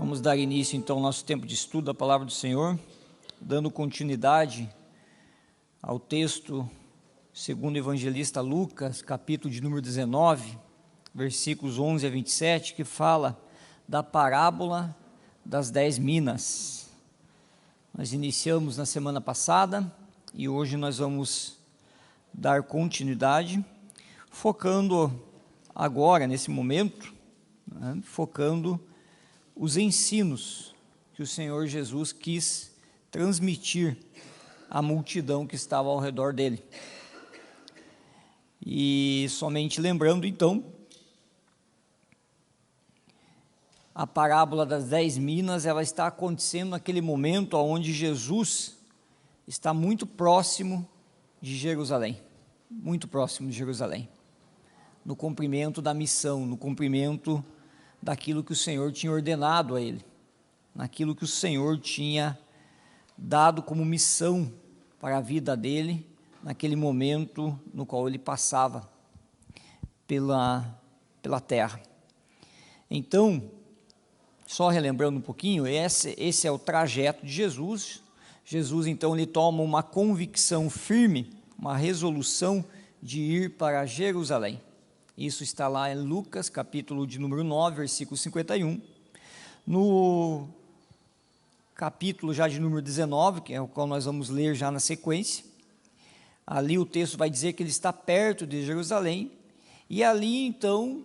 Vamos dar início então ao nosso tempo de estudo da Palavra do Senhor, dando continuidade ao texto segundo o evangelista Lucas, capítulo de número 19, versículos 11 a 27, que fala da parábola das 10 minas. Nós iniciamos na semana passada e hoje nós vamos dar continuidade, focando agora, nesse momento, focando os ensinos que o Senhor Jesus quis transmitir à multidão que estava ao redor dele. E somente lembrando então, a parábola das 10 minas, ela está acontecendo naquele momento onde Jesus está muito próximo de Jerusalém, muito próximo de Jerusalém, no cumprimento da missão, no cumprimento daquilo que o Senhor tinha ordenado a ele, naquilo que o Senhor tinha dado como missão para a vida dele, naquele momento no qual ele passava pela terra. Então, só relembrando um pouquinho, esse é o trajeto de Jesus. Jesus então ele toma uma convicção firme, uma resolução de ir para Jerusalém. Isso está lá em Lucas, capítulo de número 9, versículo 51. No capítulo já de número 19, que é o qual nós vamos ler já na sequência, ali o texto vai dizer que ele está perto de Jerusalém, e ali então,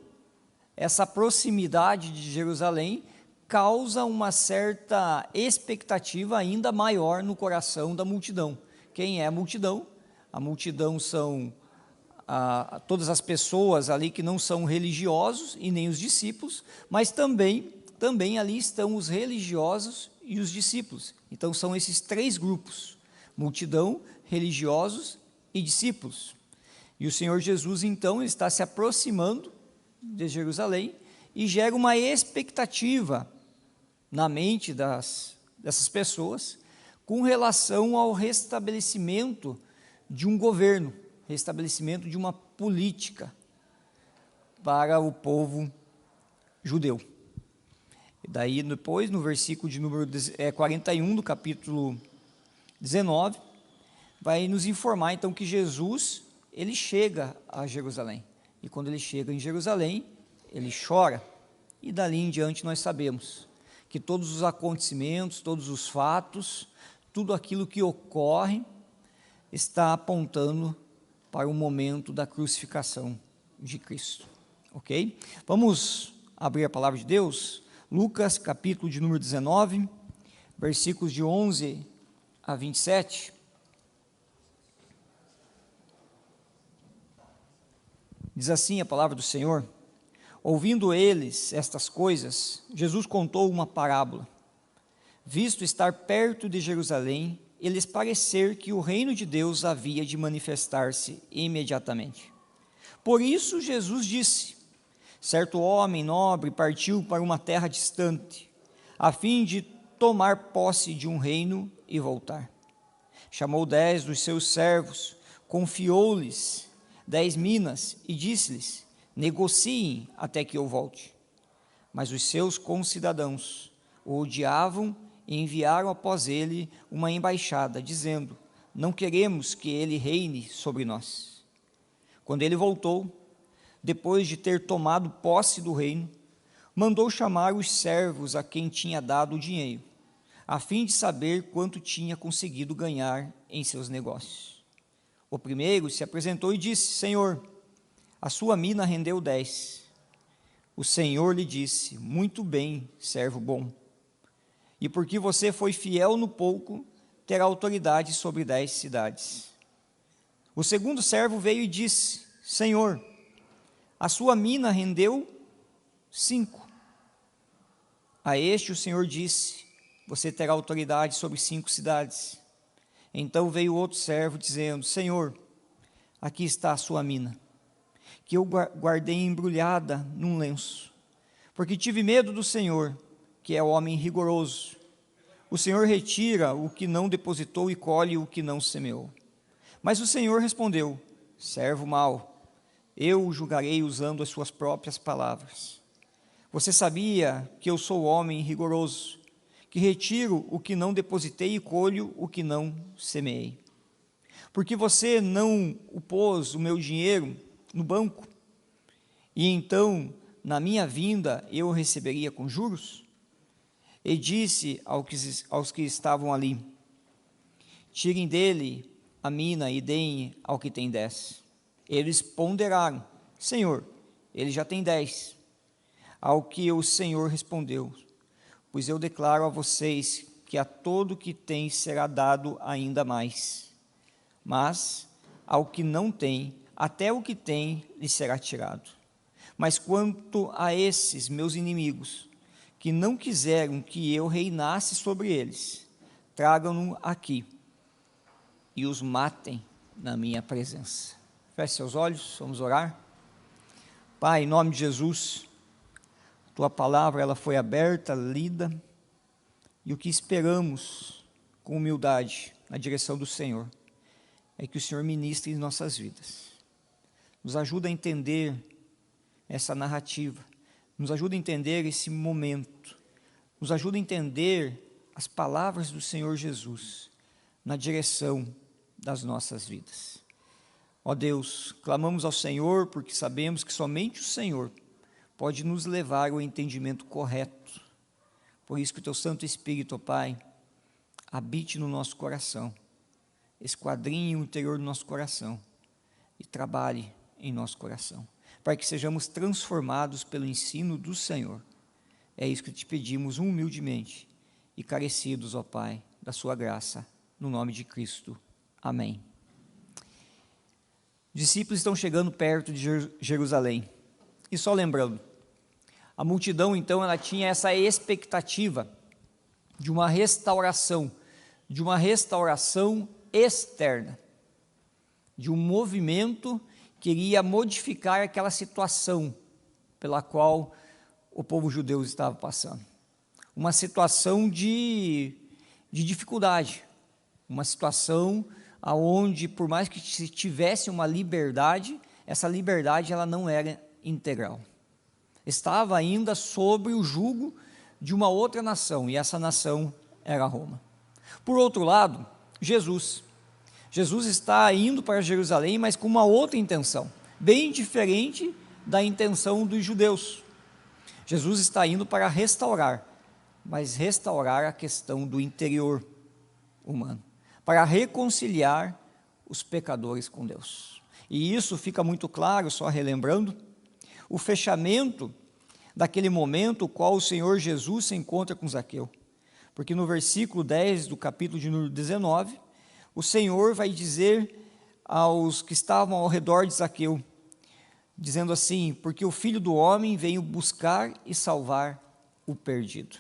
essa proximidade de Jerusalém causa uma certa expectativa ainda maior no coração da multidão. Quem é a multidão? A multidão são todas as pessoas ali que não são religiosos e nem os discípulos, mas também ali estão os religiosos e os discípulos. Então são esses três grupos: multidão, religiosos e discípulos. E o Senhor Jesus então está se aproximando de Jerusalém e gera uma expectativa na mente dessas pessoas com relação ao restabelecimento de um governo, restabelecimento de uma política para o povo judeu. E daí depois, no versículo de número 41 do capítulo 19, vai nos informar então que Jesus, ele chega a Jerusalém. E quando ele chega em Jerusalém, ele chora. E dali em diante nós sabemos que todos os acontecimentos, todos os fatos, tudo aquilo que ocorre está apontando para o momento da crucificação de Cristo, ok? Vamos abrir a palavra de Deus, Lucas, capítulo de número 19, versículos de 11 a 27. Diz assim a palavra do Senhor: ouvindo eles estas coisas, Jesus contou uma parábola. Visto estar perto de Jerusalém, lhes parecer que o reino de Deus havia de manifestar-se imediatamente. Por isso Jesus disse: certo homem nobre partiu para uma terra distante, a fim de tomar posse de um reino e voltar. Chamou 10 dos seus servos, confiou-lhes 10 minas e disse-lhes: negociem até que eu volte. Mas os seus concidadãos o odiavam e enviaram após ele uma embaixada, dizendo: não queremos que ele reine sobre nós. Quando ele voltou, depois de ter tomado posse do reino, mandou chamar os servos a quem tinha dado o dinheiro, a fim de saber quanto tinha conseguido ganhar em seus negócios. O primeiro se apresentou e disse: Senhor, a sua mina rendeu 10. O Senhor lhe disse: muito bem, servo bom. E porque você foi fiel no pouco, terá autoridade sobre 10 cidades. O segundo servo veio e disse: Senhor, a sua mina rendeu 5. A este o Senhor disse: você terá autoridade sobre 5 cidades. Então veio outro servo dizendo: Senhor, aqui está a sua mina, que eu guardei embrulhada num lenço, porque tive medo do Senhor, que é homem rigoroso. O Senhor retira o que não depositou e colhe o que não semeou. Mas o Senhor respondeu: servo mau, eu o julgarei usando as suas próprias palavras. Você sabia que eu sou homem rigoroso, que retiro o que não depositei e colho o que não semeei. Porque você não pôs o meu dinheiro no banco, e então, na minha vinda, eu o receberia com juros? E disse aos que estavam ali: tirem dele a mina e deem ao que tem 10. Eles ponderaram: Senhor, ele já tem 10. Ao que o Senhor respondeu: pois eu declaro a vocês que a todo que tem será dado ainda mais, mas ao que não tem, até o que tem lhe será tirado. Mas quanto a esses meus inimigos, que não quiseram que eu reinasse sobre eles, tragam-no aqui e os matem na minha presença. Feche seus olhos, vamos orar. Pai, em nome de Jesus, tua palavra ela foi aberta, lida, e o que esperamos com humildade na direção do Senhor é que o Senhor ministre em nossas vidas. Nos ajuda a entender essa narrativa, nos ajuda a entender esse momento, nos ajuda a entender as palavras do Senhor Jesus na direção das nossas vidas. Ó Deus, clamamos ao Senhor porque sabemos que somente o Senhor pode nos levar ao entendimento correto. Por isso que o teu Santo Espírito, ó Pai, habite no nosso coração, esquadrinhe o interior do nosso coração e trabalhe em nosso coração, para que sejamos transformados pelo ensino do Senhor. É isso que te pedimos humildemente e carecidos, ó Pai, da sua graça, no nome de Cristo. Amém. Os discípulos estão chegando perto de Jerusalém. E só lembrando, a multidão então ela tinha essa expectativa de uma restauração externa, de um movimento que iria modificar aquela situação pela qual o povo judeu estava passando. Uma situação de dificuldade, uma situação aonde, por mais que se tivesse uma liberdade, essa liberdade ela não era integral. Estava ainda sob o jugo de uma outra nação, e essa nação era Roma. Por outro lado, Jesus está indo para Jerusalém, mas com uma outra intenção, bem diferente da intenção dos judeus. Jesus está indo para restaurar, mas restaurar a questão do interior humano, para reconciliar os pecadores com Deus. E isso fica muito claro, só relembrando, o fechamento daquele momento, qual o Senhor Jesus se encontra com Zaqueu. Porque no versículo 10 do capítulo de número 19, o Senhor vai dizer aos que estavam ao redor de Zaqueu, dizendo assim: porque o Filho do Homem veio buscar e salvar o perdido.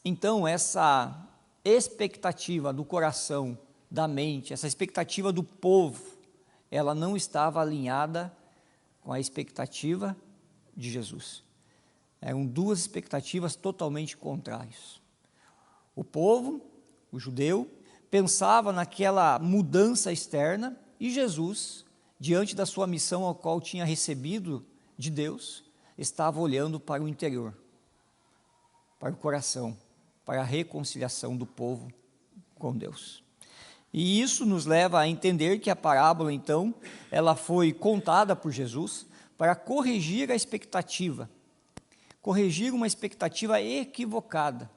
Então, essa expectativa do coração, da mente, essa expectativa do povo, ela não estava alinhada com a expectativa de Jesus. Eram duas expectativas totalmente contrárias. O povo, o judeu, pensava naquela mudança externa, e Jesus, diante da sua missão a qual tinha recebido de Deus, estava olhando para o interior, para o coração, para a reconciliação do povo com Deus. E isso nos leva a entender que a parábola, então, ela foi contada por Jesus para corrigir a expectativa, corrigir uma expectativa equivocada,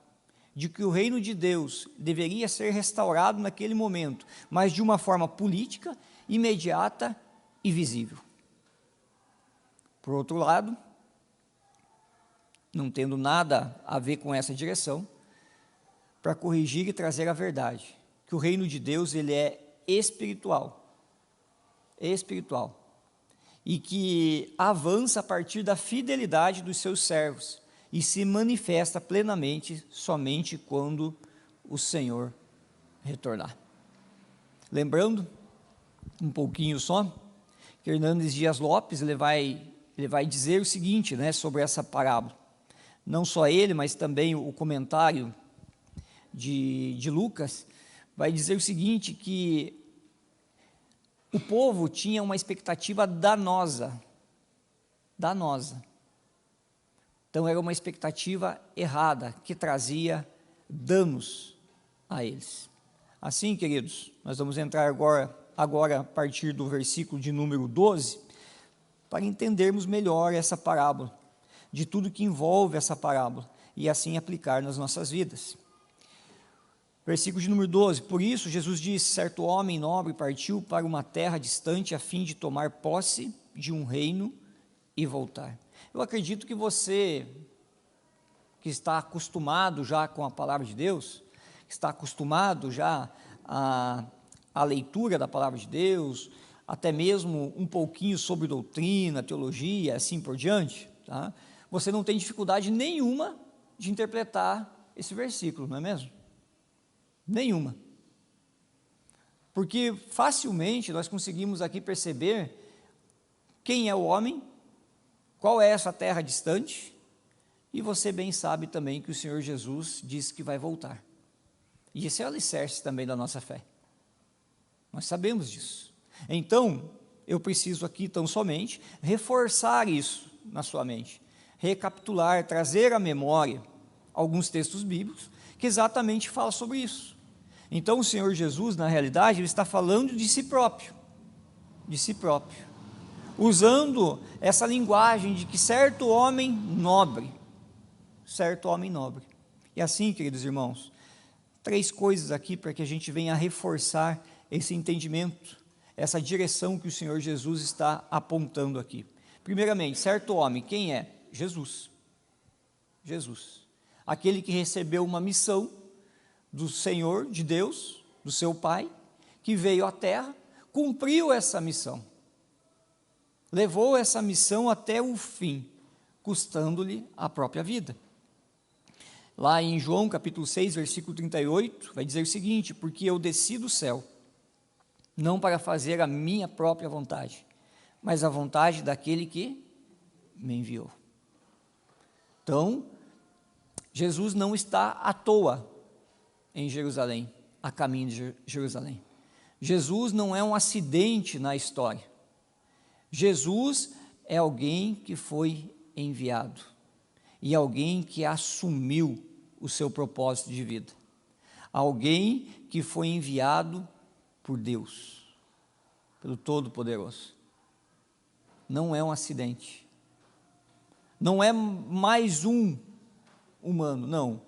de que o reino de Deus deveria ser restaurado naquele momento, mas de uma forma política, imediata e visível. Por outro lado, não tendo nada a ver com essa direção, para corrigir e trazer a verdade, que o reino de Deus ele é espiritual, e que avança a partir da fidelidade dos seus servos, e se manifesta plenamente somente quando o Senhor retornar. Lembrando, um pouquinho só, que Hernandes Dias Lopes ele vai dizer o seguinte, sobre essa parábola. Não só ele, mas também o comentário de Lucas, vai dizer o seguinte, que o povo tinha uma expectativa danosa, Então era uma expectativa errada, que trazia danos a eles. Assim, queridos, nós vamos entrar agora a partir do versículo de número 12, para entendermos melhor essa parábola, de tudo que envolve essa parábola, e assim aplicar nas nossas vidas. Versículo de número 12, por isso Jesus disse, certo homem nobre partiu para uma terra distante a fim de tomar posse de um reino e voltar. Eu acredito que você, que está acostumado já com a palavra de Deus, que está acostumado já à leitura da palavra de Deus, até mesmo um pouquinho sobre doutrina, teologia, assim por diante, tá? Você não tem dificuldade nenhuma de interpretar esse versículo, não é mesmo? Nenhuma. Porque facilmente nós conseguimos aqui perceber quem é o homem, qual é essa terra distante, e você bem sabe também que o Senhor Jesus disse que vai voltar. E esse é o alicerce também da nossa fé. Nós sabemos disso. Então, eu preciso aqui tão somente reforçar isso na sua mente, recapitular, trazer à memória alguns textos bíblicos que exatamente falam sobre isso. Então, o Senhor Jesus, na realidade, ele está falando de si próprio, usando essa linguagem de que certo homem nobre, e assim, queridos irmãos, 3 coisas aqui para que a gente venha a reforçar esse entendimento, essa direção que o Senhor Jesus está apontando aqui. Primeiramente, certo homem, quem é? Jesus, aquele que recebeu uma missão do Senhor, de Deus, do seu Pai, que veio à terra, cumpriu essa missão, levou essa missão até o fim, custando-lhe a própria vida. Lá em João capítulo 6, versículo 38, vai dizer o seguinte, porque eu desci do céu, não para fazer a minha própria vontade, mas a vontade daquele que me enviou. Então, Jesus não está à toa em Jerusalém, a caminho de Jerusalém. Jesus não é um acidente na história. Jesus é alguém que foi enviado e alguém que assumiu o seu propósito de vida. Alguém que foi enviado por Deus, pelo Todo-Poderoso. Não é um acidente. Não é mais um humano, não.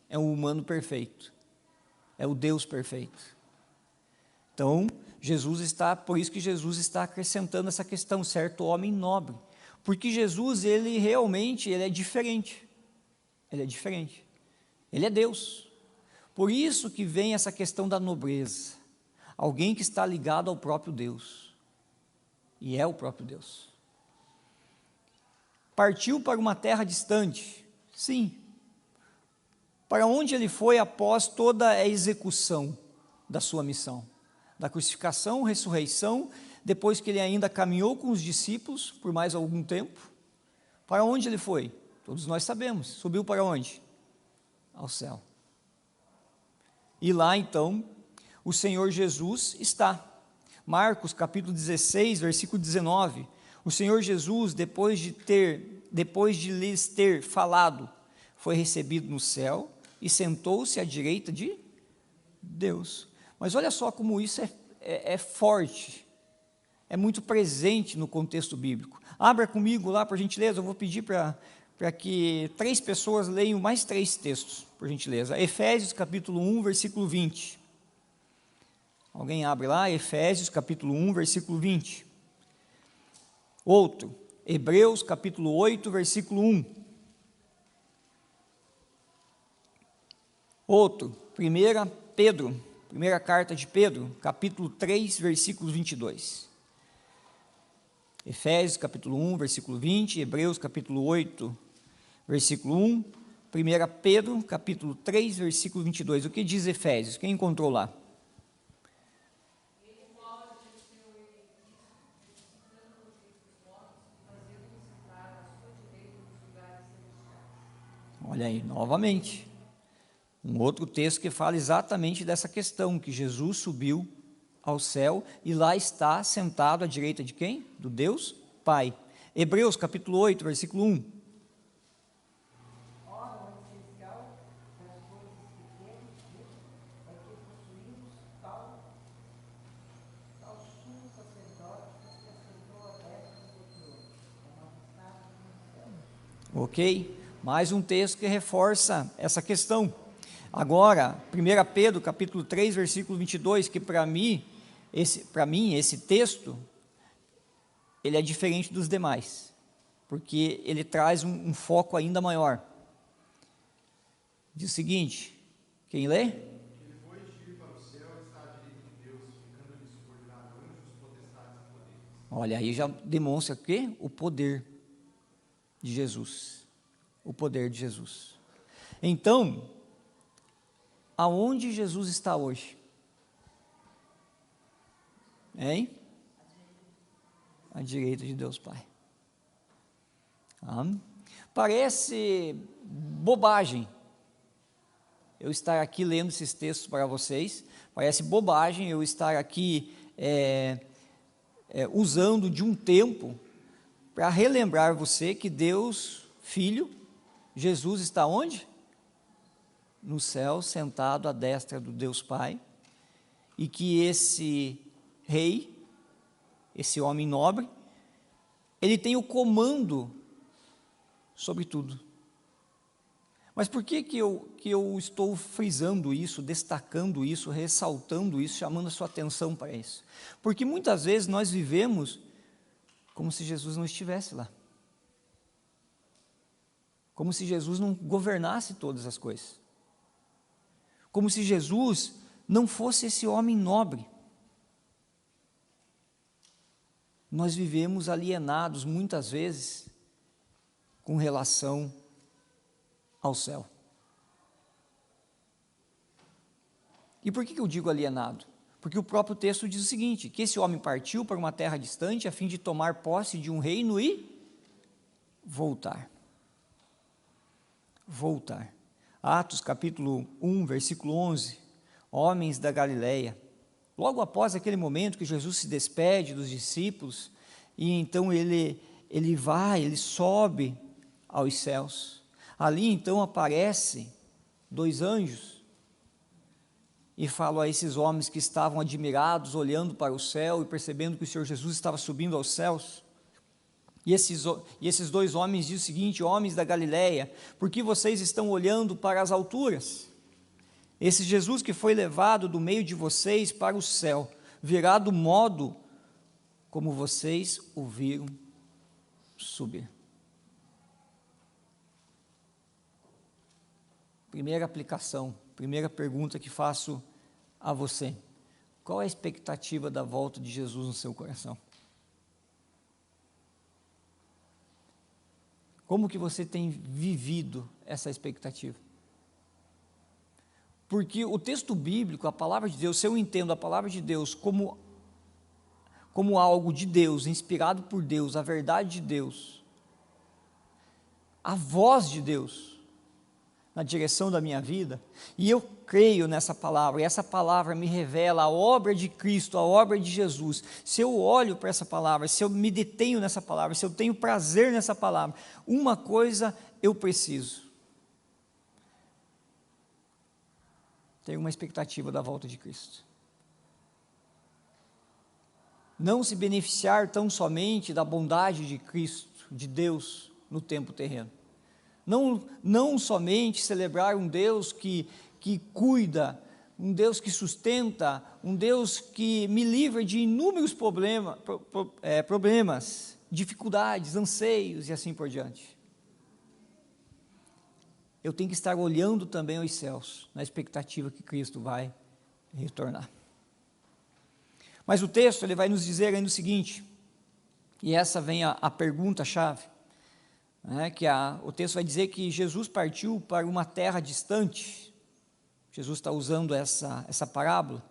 É um humano perfeito. É o Deus perfeito. Então, por isso que Jesus está acrescentando essa questão, certo homem nobre. Porque Jesus, ele é diferente. Ele é diferente. Ele é Deus. Por isso que vem essa questão da nobreza. Alguém que está ligado ao próprio Deus. E é o próprio Deus. Partiu para uma terra distante. Sim. Para onde ele foi após toda a execução da sua missão, da crucificação, ressurreição, depois que ele ainda caminhou com os discípulos por mais algum tempo, para onde ele foi? Todos nós sabemos, subiu para onde? Ao céu. E lá então, o Senhor Jesus está. Marcos capítulo 16, versículo 19, o Senhor Jesus, depois de lhes ter falado, foi recebido no céu, e sentou-se à direita de Deus. Mas olha só como isso é forte, é muito presente no contexto bíblico. Abra comigo lá, por gentileza, eu vou pedir para que 3 pessoas leiam mais 3 textos, por gentileza. Efésios capítulo 1, versículo 20. Alguém abre lá, Efésios capítulo 1, versículo 20. Outro, Hebreus capítulo 8, versículo 1. Outro, primeira carta de Pedro, capítulo 3, versículo 22. Efésios, capítulo 1, versículo 20, Hebreus, capítulo 8, versículo 1, 1 Pedro, capítulo 3, versículo 22. O que diz Efésios? Quem encontrou lá? Olha aí, novamente. Um outro texto que fala exatamente dessa questão, que Jesus subiu ao céu e lá está sentado à direita de quem? Do Deus Pai. Hebreus capítulo 8, versículo 1. Ok? Mais um texto que reforça essa questão. Agora, 1 Pedro, capítulo 3, versículo 22, que para mim, esse texto, ele é diferente dos demais, porque ele traz um foco ainda maior. Diz o seguinte, quem lê? Ele foi ir para o céu e está à direita de Deus, ficando-lhe subordinado anjos, potestades e poderes. Olha, aí já demonstra o quê? O poder de Jesus. O poder de Jesus. Então, aonde Jesus está hoje? Hein? À direita de Deus Pai. Parece bobagem eu estar aqui lendo esses textos para vocês, parece bobagem eu estar aqui usando de um tempo para relembrar você que Deus, Filho, Jesus está onde? No céu, sentado à destra do Deus Pai, e que esse rei, esse homem nobre, ele tem o comando sobre tudo. Mas por que eu estou frisando isso, destacando isso, ressaltando isso, chamando a sua atenção para isso? Porque muitas vezes nós vivemos como se Jesus não estivesse lá. Como se Jesus não governasse todas as coisas. Como se Jesus não fosse esse homem nobre. Nós vivemos alienados muitas vezes com relação ao céu. E por que eu digo alienado? Porque o próprio texto diz o seguinte, que esse homem partiu para uma terra distante a fim de tomar posse de um reino e voltar. Voltar. Atos capítulo 1, versículo 11, homens da Galileia. Logo após aquele momento que Jesus se despede dos discípulos, e então ele sobe aos céus. Ali então aparecem 2 anjos, e falam a esses homens que estavam admirados, olhando para o céu, e percebendo que o Senhor Jesus estava subindo aos céus. E esses 2 homens dizem o seguinte, homens da Galileia, por que vocês estão olhando para as alturas? Esse Jesus que foi levado do meio de vocês para o céu, virá do modo como vocês o viram subir. Primeira aplicação, primeira pergunta que faço a você. Qual é a expectativa da volta de Jesus no seu coração? Como que você tem vivido essa expectativa? Porque o texto bíblico, a palavra de Deus, se eu entendo a palavra de Deus como algo de Deus, inspirado por Deus, a verdade de Deus, a voz de Deus, na direção da minha vida, e eu creio nessa palavra, e essa palavra me revela a obra de Cristo, a obra de Jesus. Se eu olho para essa palavra, se eu me detenho nessa palavra, se eu tenho prazer nessa palavra, uma coisa eu preciso: ter uma expectativa da volta de Cristo. Não se beneficiar tão somente da bondade de Cristo, de Deus, no tempo terreno. Não somente celebrar um Deus que cuida, um Deus que sustenta, um Deus que me livra de inúmeros problemas, dificuldades, anseios e assim por diante. Eu tenho que estar olhando também aos céus, na expectativa que Cristo vai retornar. Mas o texto ele vai nos dizer ainda o seguinte, e essa vem a pergunta-chave, o texto vai dizer que Jesus partiu para uma terra distante. Jesus está usando essa parábola,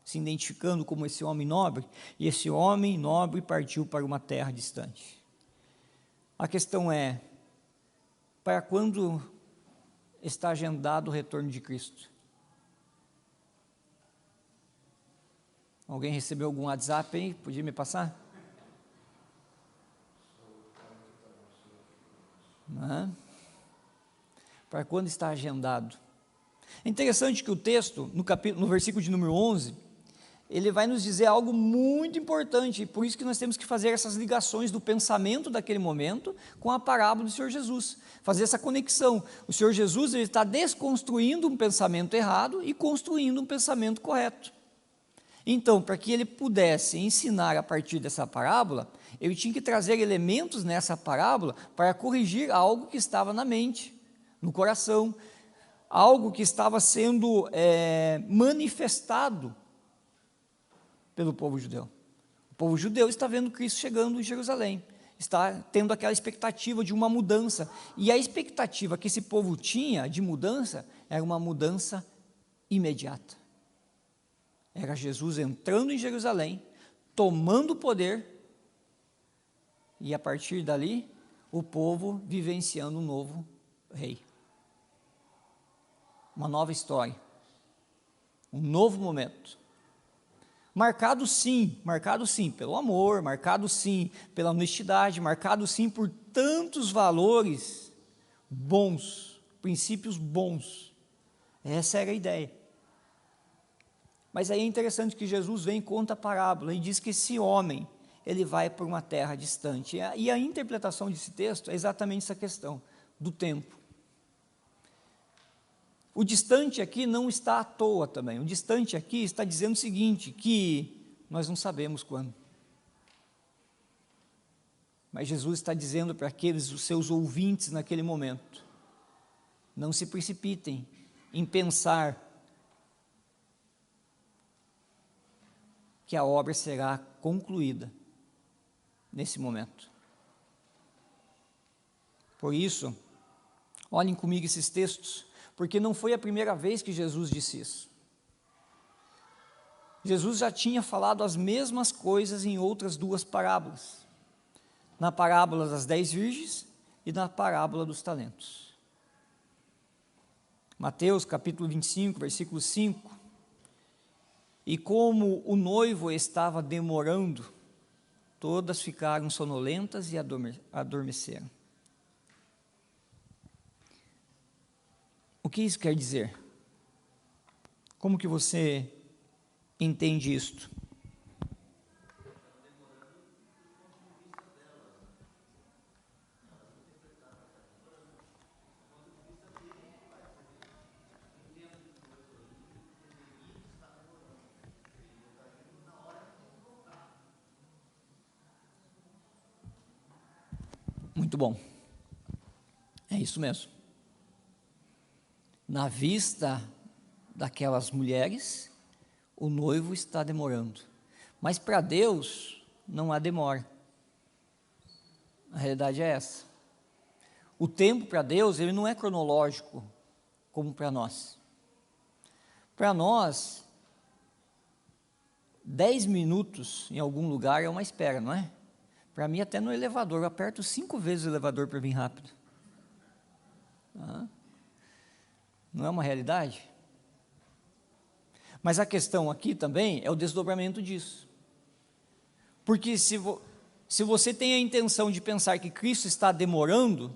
se identificando como esse homem nobre, e esse homem nobre partiu para uma terra distante. A questão é, para quando está agendado o retorno de Cristo? Alguém recebeu algum WhatsApp aí? Podia me passar? Para quando está agendado? É interessante que o texto, no versículo de número 11, ele vai nos dizer algo muito importante, e por isso que nós temos que fazer essas ligações do pensamento daquele momento com a parábola do Senhor Jesus, fazer essa conexão. O Senhor Jesus, ele está desconstruindo um pensamento errado e construindo um pensamento correto. Então, para que ele pudesse ensinar a partir dessa parábola, ele tinha que trazer elementos nessa parábola para corrigir algo que estava na mente, no coração, algo que estava sendo manifestado pelo povo judeu. O povo judeu está vendo Cristo chegando em Jerusalém, está tendo aquela expectativa de uma mudança, e a expectativa que esse povo tinha de mudança era uma mudança imediata. Era Jesus entrando em Jerusalém, tomando o poder, e a partir dali, o povo vivenciando um novo rei. Uma nova história, um novo momento. Marcado sim pelo amor, marcado sim pela honestidade, marcado sim por tantos valores bons, princípios bons. Essa era a ideia. Mas aí é interessante que Jesus vem e conta a parábola e diz que esse homem, ele vai para uma terra distante. E a interpretação desse texto é exatamente essa questão do tempo. O distante aqui não está à toa também. O distante aqui está dizendo o seguinte, que nós não sabemos quando. Mas Jesus está dizendo para aqueles, os seus ouvintes naquele momento, não se precipitem em pensar que a obra será concluída nesse momento. Por isso, olhem comigo esses textos, porque não foi a primeira vez que Jesus disse isso. Jesus já tinha falado as mesmas coisas em outras duas parábolas, na parábola das 10 virgens e na parábola dos talentos. Mateus capítulo 25, versículo 5, e como o noivo estava demorando, todas ficaram sonolentas e adormeceram. O que isso quer dizer? Como que você entende isto? Muito bom. É isso mesmo. Na vista daquelas mulheres, o noivo está demorando. Mas para Deus não há demora. A realidade é essa. O tempo para Deus, ele não é cronológico como para nós. Para nós, 10 minutos em algum lugar é uma espera, não é? Para mim, até no elevador, eu aperto 5 vezes o elevador para vir rápido. Não é uma realidade? Mas a questão aqui também é o desdobramento disso. Porque se você tem a intenção de pensar que Cristo está demorando,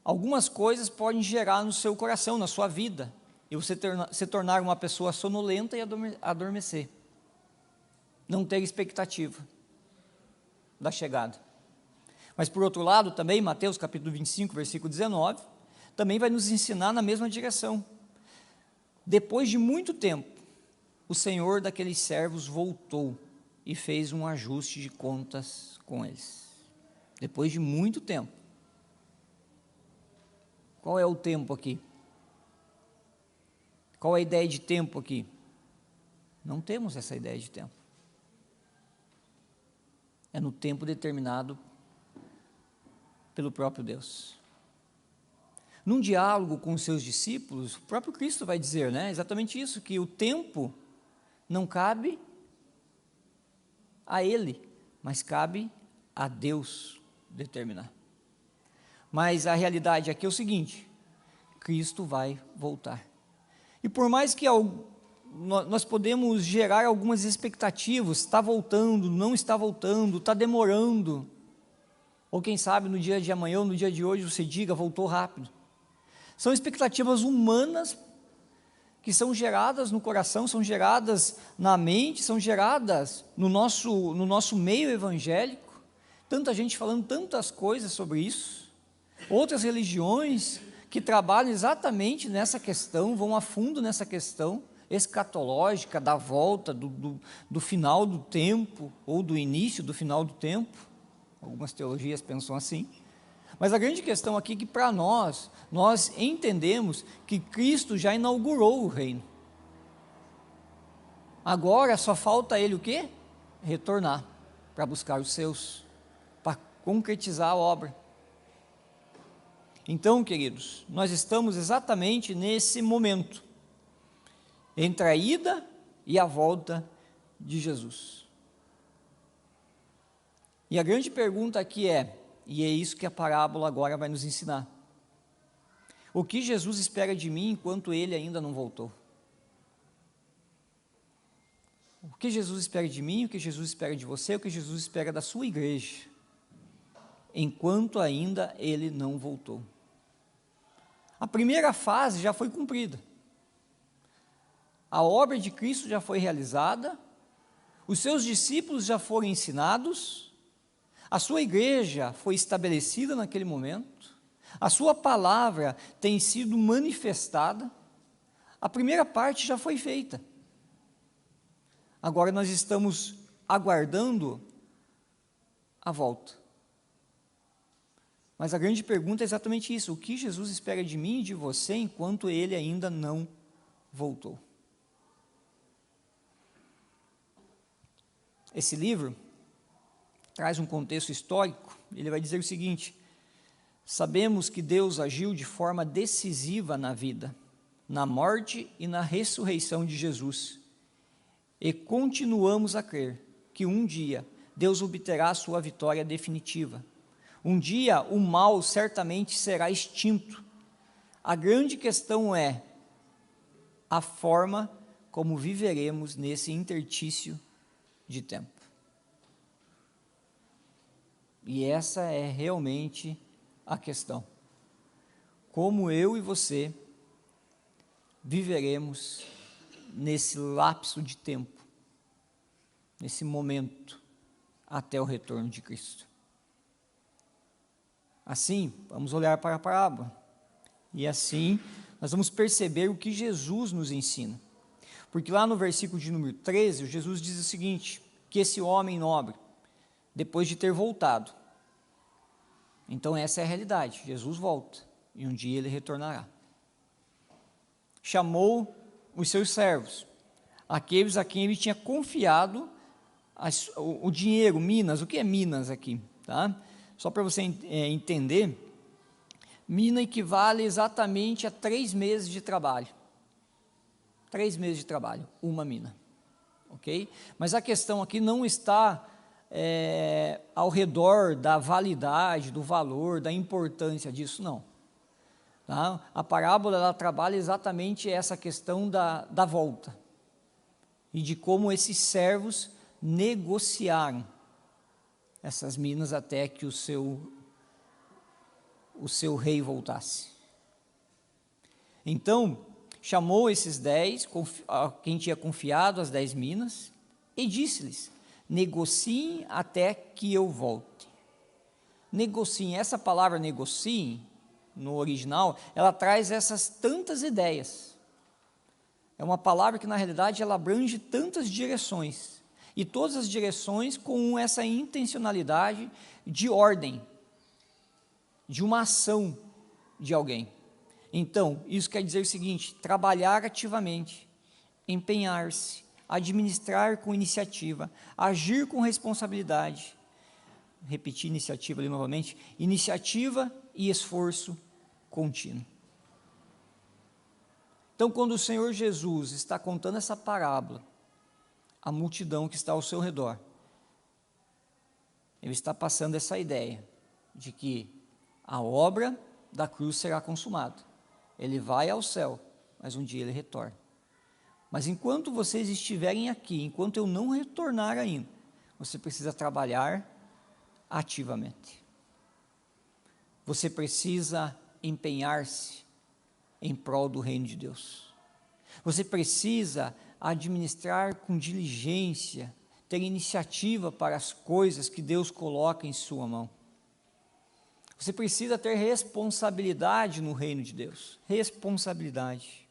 algumas coisas podem gerar no seu coração, na sua vida, e você se tornar uma pessoa sonolenta e adormecer. Não ter expectativa da chegada. Mas por outro lado também, Mateus capítulo 25, versículo 19, também vai nos ensinar na mesma direção. Depois de muito tempo, o Senhor daqueles servos voltou e fez um ajuste de contas com eles. Depois de muito tempo. Qual é o tempo aqui? Qual é a ideia de tempo aqui? Não temos essa ideia de tempo. É no tempo determinado pelo próprio Deus. Num diálogo com os seus discípulos, o próprio Cristo vai dizer, né, exatamente isso, que o tempo não cabe a Ele, mas cabe a Deus determinar. Mas a realidade aqui é o seguinte, Cristo vai voltar. E por mais que nós podemos gerar algumas expectativas, está voltando, não está voltando, está demorando, ou quem sabe no dia de amanhã ou no dia de hoje você diga, voltou rápido. São expectativas humanas que são geradas no coração, são geradas na mente, são geradas no nosso meio evangélico, tanta gente falando tantas coisas sobre isso, outras religiões que trabalham exatamente nessa questão, vão a fundo nessa questão escatológica, da volta, do final do tempo, ou do início do final do tempo. Algumas teologias pensam assim. Mas a grande questão aqui é que para nós entendemos que Cristo já inaugurou o reino. Agora só falta Ele o quê? Retornar para buscar os seus, para concretizar a obra. Então, queridos, nós estamos exatamente nesse momento, entre a ida e a volta de Jesus. E a grande pergunta aqui e é isso que a parábola agora vai nos ensinar: o que Jesus espera de mim enquanto Ele ainda não voltou? O que Jesus espera de mim, o que Jesus espera de você, o que Jesus espera da sua igreja, enquanto ainda Ele não voltou? A primeira fase já foi cumprida, a obra de Cristo já foi realizada, os seus discípulos já foram ensinados, a sua igreja foi estabelecida naquele momento, a sua palavra tem sido manifestada, a primeira parte já foi feita. Agora nós estamos aguardando a volta. Mas a grande pergunta é exatamente isso: o que Jesus espera de mim e de você enquanto Ele ainda não voltou? Esse livro traz um contexto histórico. Ele vai dizer o seguinte: sabemos que Deus agiu de forma decisiva na vida, na morte e na ressurreição de Jesus, e continuamos a crer que um dia Deus obterá a sua vitória definitiva. Um dia o mal certamente será extinto. A grande questão é a forma como viveremos nesse interstício de tempo. E essa é realmente a questão. Como eu e você viveremos nesse lapso de tempo, nesse momento, até o retorno de Cristo. Assim, vamos olhar para a parábola, e assim nós vamos perceber o que Jesus nos ensina. Porque lá no versículo de número 13, Jesus diz o seguinte: que esse homem nobre, depois de ter voltado, então essa é a realidade, Jesus volta, e um dia Ele retornará. Chamou os seus servos, aqueles a quem Ele tinha confiado o dinheiro, minas. O que é minas aqui? Tá? Só para você entender, mina equivale exatamente a 3 meses de trabalho. 3 meses de trabalho, uma mina, ok? Mas a questão aqui não está ao redor da validade, do valor, da importância disso, não. Tá? A parábola ela trabalha exatamente essa questão da volta, e de como esses servos negociaram essas minas até que o seu rei voltasse. Então, chamou esses 10, a quem tinha confiado as 10 minas, e disse-lhes: negociem até que eu volte. Negociem, essa palavra negociem, no original, ela traz essas tantas ideias. É uma palavra que na realidade ela abrange tantas direções, e todas as direções com essa intencionalidade de ordem, de uma ação de alguém. Então, isso quer dizer o seguinte: trabalhar ativamente, empenhar-se, administrar com iniciativa, agir com responsabilidade. Repetir iniciativa ali novamente: iniciativa e esforço contínuo. Então, quando o Senhor Jesus está contando essa parábola, a multidão que está ao seu redor, Ele está passando essa ideia de que a obra da cruz será consumada. Ele vai ao céu, mas um dia Ele retorna. Mas enquanto vocês estiverem aqui, enquanto eu não retornar ainda, você precisa trabalhar ativamente. Você precisa empenhar-se em prol do reino de Deus. Você precisa administrar com diligência, ter iniciativa para as coisas que Deus coloca em sua mão. Você precisa ter responsabilidade no reino de Deus, responsabilidade.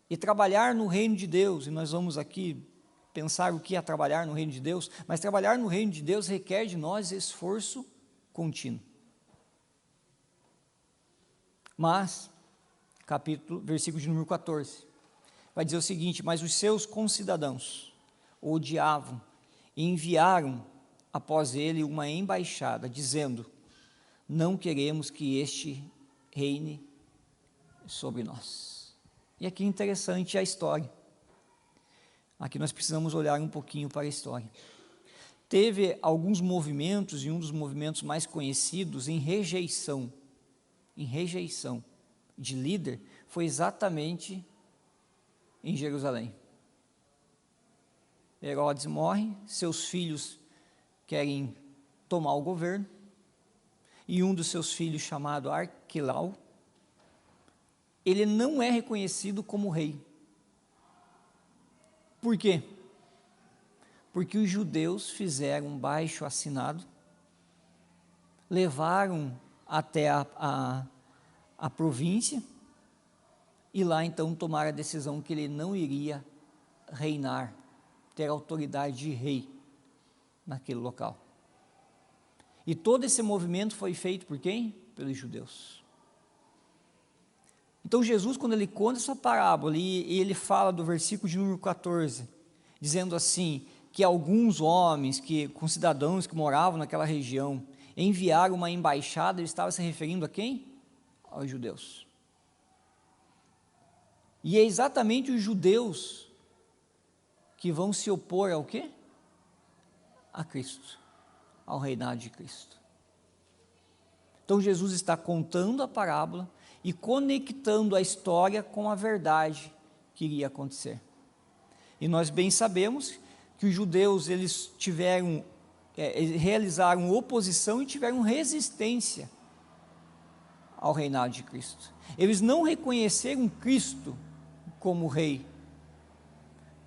E trabalhar no reino de Deus, e nós vamos aqui pensar o que é trabalhar no reino de Deus, mas trabalhar no reino de Deus requer de nós esforço contínuo. Mas, versículo de número 14, vai dizer o seguinte: mas os seus concidadãos o odiavam e enviaram após ele uma embaixada, dizendo: não queremos que este reine sobre nós. E aqui é interessante a história. Aqui nós precisamos olhar um pouquinho para a história. Teve alguns movimentos, e um dos movimentos mais conhecidos em rejeição de líder, foi exatamente em Jerusalém. Herodes morre, seus filhos querem tomar o governo, e um dos seus filhos, chamado Arquelau, ele não é reconhecido como rei. Por quê? Porque os judeus fizeram um baixo-assinado, levaram até a província, e lá então tomaram a decisão que ele não iria reinar, ter autoridade de rei naquele local. E todo esse movimento foi feito por quem? Pelos judeus. Então Jesus, quando ele conta essa parábola, e ele fala do versículo de número 14, dizendo assim, que alguns homens, com cidadãos que moravam naquela região, enviaram uma embaixada, ele estava se referindo a quem? Aos judeus. E é exatamente os judeus que vão se opor ao quê? A Cristo, ao reinado de Cristo. Então Jesus está contando a parábola e conectando a história com a verdade que iria acontecer. E nós bem sabemos que os judeus, eles realizaram oposição e tiveram resistência ao reinado de Cristo. Eles não reconheceram Cristo como rei,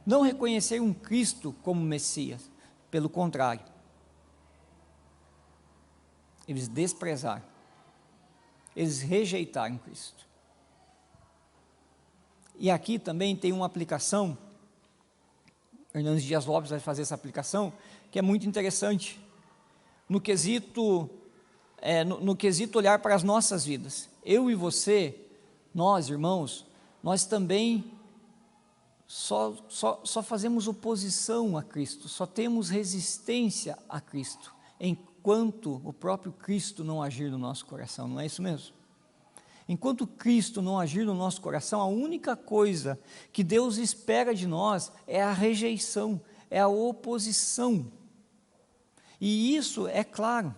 não reconheceram Cristo como Messias, pelo contrário, eles desprezaram, eles rejeitaram Cristo. E aqui também tem uma aplicação, Hernandes Dias Lopes vai fazer essa aplicação, que é muito interessante, no quesito olhar para as nossas vidas. Eu e você, nós irmãos, nós também só fazemos oposição a Cristo, só temos resistência a Cristo, enquanto o próprio Cristo não agir no nosso coração, não é isso mesmo? Enquanto Cristo não agir no nosso coração, a única coisa que Deus espera de nós é a rejeição, é a oposição. E isso é claro.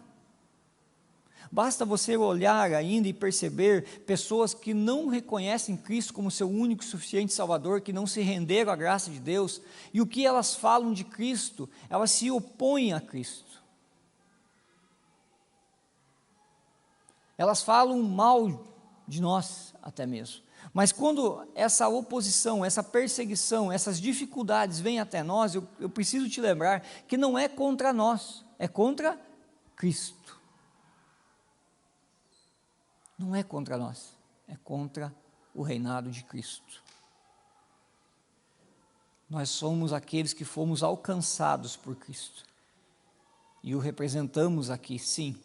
Basta você olhar ainda e perceber pessoas que não reconhecem Cristo como seu único e suficiente Salvador, que não se renderam à graça de Deus, e o que elas falam de Cristo, elas se opõem a Cristo. Elas falam mal de nós até mesmo. Mas quando essa oposição, essa perseguição, essas dificuldades vêm até nós, eu preciso te lembrar que não é contra nós, é contra Cristo. Não é contra nós, é contra o reinado de Cristo. Nós somos aqueles que fomos alcançados por Cristo, e o representamos aqui, sim,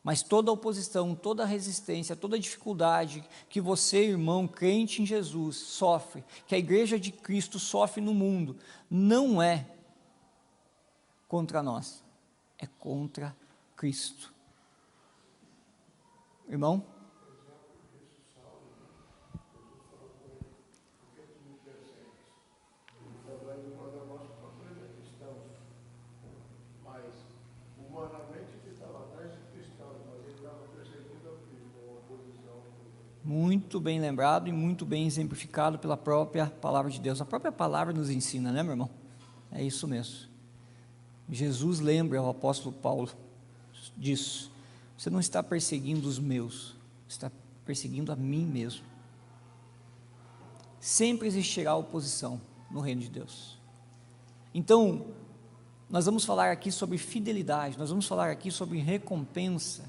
mas toda oposição, toda resistência, toda dificuldade que você, irmão, crente em Jesus, sofre, que a igreja de Cristo sofre no mundo, não é contra nós, é contra Cristo. Irmão? Muito bem lembrado e muito bem exemplificado pela própria palavra de Deus. A própria palavra nos ensina, né, meu irmão? É isso mesmo. Jesus lembra ao apóstolo Paulo disso. Você não está perseguindo os meus, está perseguindo a mim mesmo. sempre existirá oposição no reino de Deus. Então, nós vamos falar aqui sobre fidelidade, nós vamos falar aqui sobre recompensa,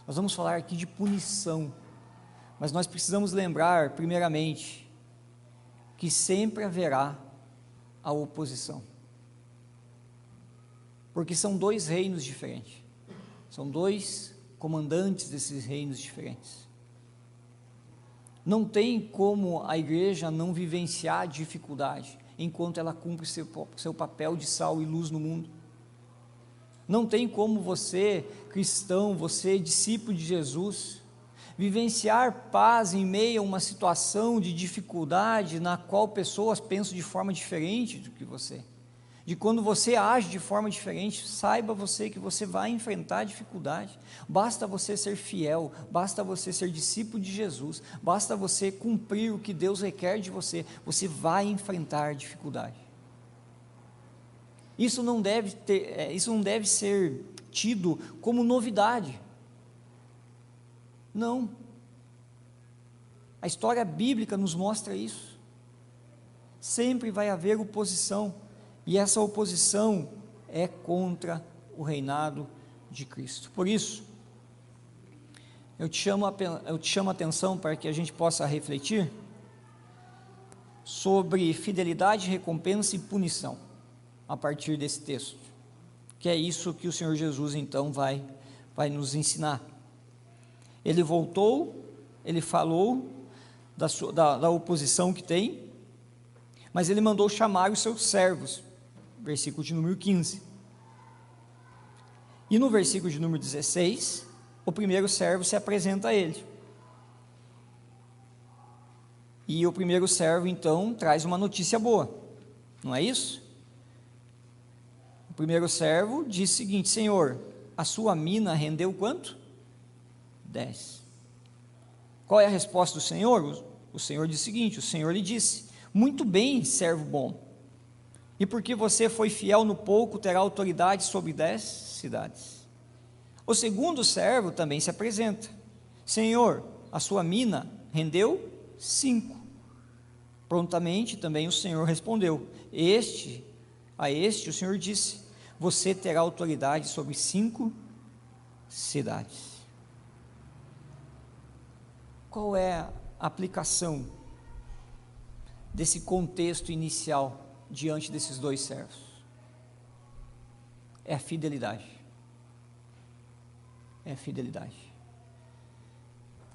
nós vamos falar aqui de punição, mas nós precisamos lembrar, primeiramente, que sempre haverá a oposição, porque são dois reinos diferentes, são dois comandantes desses reinos diferentes. Não tem como a igreja não vivenciar dificuldade, enquanto ela cumpre seu papel de sal e luz no mundo. Não tem como você, cristão, você, discípulo de Jesus, vivenciar paz em meio a uma situação de dificuldade, na qual pessoas pensam de forma diferente do que você. De quando você age de forma diferente, saiba você que você vai enfrentar dificuldade. Basta você ser fiel, basta você ser discípulo de Jesus, basta você cumprir o que Deus requer de você, você vai enfrentar dificuldade. Isso não deve ser tido como novidade. Não. A história bíblica nos mostra isso. Sempre vai haver oposição. E essa oposição é contra o reinado de Cristo. Por isso, eu te chamo a atenção para que a gente possa refletir sobre fidelidade, recompensa e punição, a partir desse texto, que é isso que o Senhor Jesus então vai nos ensinar. Ele voltou, ele falou da oposição que tem, mas ele mandou chamar os seus servos, versículo de número 15. E no versículo de número 16, o primeiro servo se apresenta a ele. E o primeiro servo, então, traz uma notícia boa, não é isso? O primeiro servo diz o seguinte: Senhor, a sua mina rendeu quanto? 10. Qual é a resposta do Senhor? O Senhor diz o seguinte: o Senhor lhe disse: muito bem, servo bom. E porque você foi fiel no pouco, terá autoridade sobre 10 cidades. O segundo servo também se apresenta: Senhor, a sua mina rendeu 5. Prontamente também o Senhor respondeu: a este o Senhor disse: você terá autoridade sobre 5 cidades. Qual é a aplicação desse contexto inicial diante desses dois servos? É a fidelidade. É a fidelidade.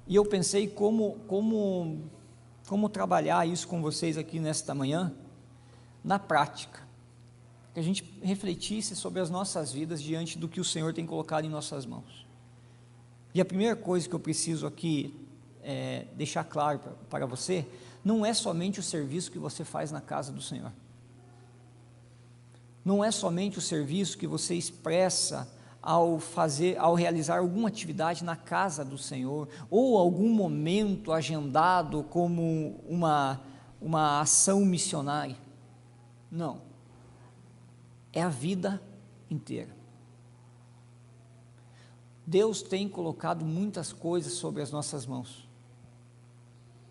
E eu pensei como trabalhar isso com vocês aqui nesta manhã, na prática, que a gente refletisse sobre as nossas vidas diante do que o Senhor tem colocado em nossas mãos. E a primeira coisa que eu preciso aqui deixar claro para você, não é somente o serviço que você faz na casa do Senhor, não é somente o serviço que você expressa ao realizar alguma atividade na casa do Senhor, ou algum momento agendado como uma ação missionária. Não, é a vida inteira. Deus tem colocado muitas coisas sobre as nossas mãos,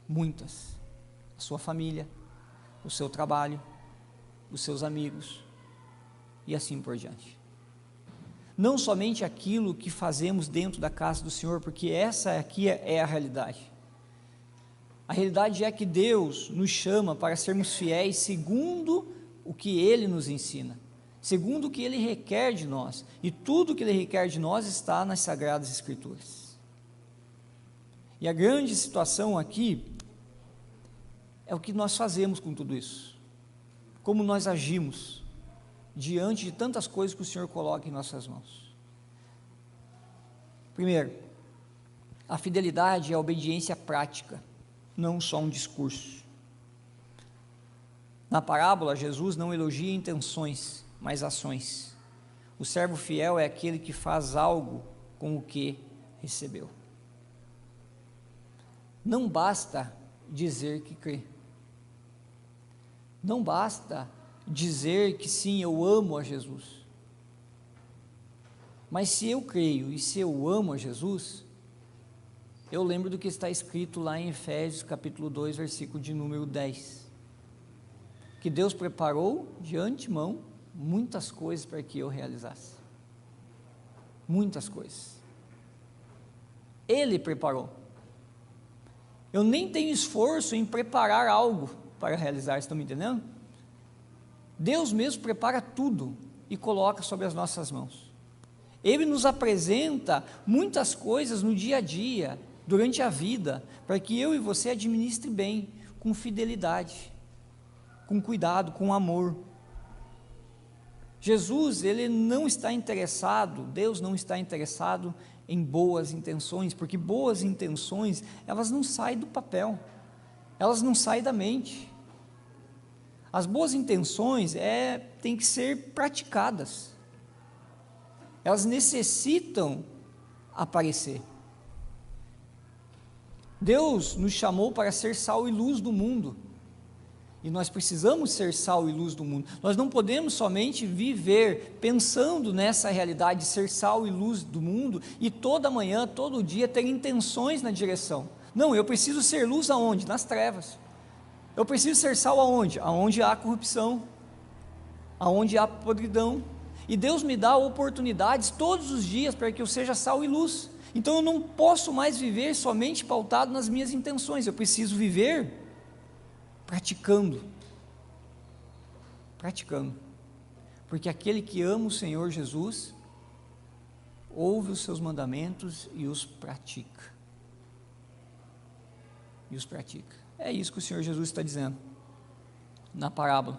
muitas: a sua família, o seu trabalho, os seus amigos, e assim por diante. Não somente aquilo que fazemos dentro da casa do Senhor, porque essa aqui é a realidade. A realidade é que Deus nos chama para sermos fiéis segundo o que Ele nos ensina, segundo o que Ele requer de nós, e tudo o que Ele requer de nós está nas Sagradas Escrituras. E a grande situação aqui é o que nós fazemos com tudo isso, como nós agimos diante de tantas coisas que o Senhor coloca em nossas mãos. Primeiro, a fidelidade é a obediência prática, não só um discurso. Na parábola, Jesus não elogia intenções, mas ações. O servo fiel é aquele que faz algo com o que recebeu. Não basta dizer que crê, não basta dizer que sim, eu amo a Jesus, mas se eu creio e se eu amo a Jesus, eu lembro do que está escrito lá em Efésios capítulo 2, versículo de número 10, que Deus preparou de antemão muitas coisas para que eu realizasse, muitas coisas, Ele preparou, eu nem tenho esforço em preparar algo para realizar, estão me entendendo? Deus mesmo prepara tudo e coloca sobre as nossas mãos. Ele nos apresenta muitas coisas no dia a dia, durante a vida, para que eu e você administre bem, com fidelidade, com cuidado, com amor. Jesus, Ele não está interessado, Deus não está interessado em boas intenções, porque boas intenções, elas não saem do papel, elas não saem da mente. As boas intenções têm que ser praticadas, elas necessitam aparecer. Deus nos chamou para ser sal e luz do mundo, e nós precisamos ser sal e luz do mundo. Nós não podemos somente viver pensando nessa realidade de ser sal e luz do mundo, e toda manhã, todo dia ter intenções na direção. Não, eu preciso ser luz aonde? Nas trevas. Eu preciso ser sal aonde? Aonde há corrupção, aonde há podridão. E Deus me dá oportunidades todos os dias para que eu seja sal e luz. Então eu não posso mais viver somente pautado nas minhas intenções, eu preciso viver praticando, porque aquele que ama o Senhor Jesus, ouve os seus mandamentos e os pratica, é isso que o Senhor Jesus está dizendo, na parábola,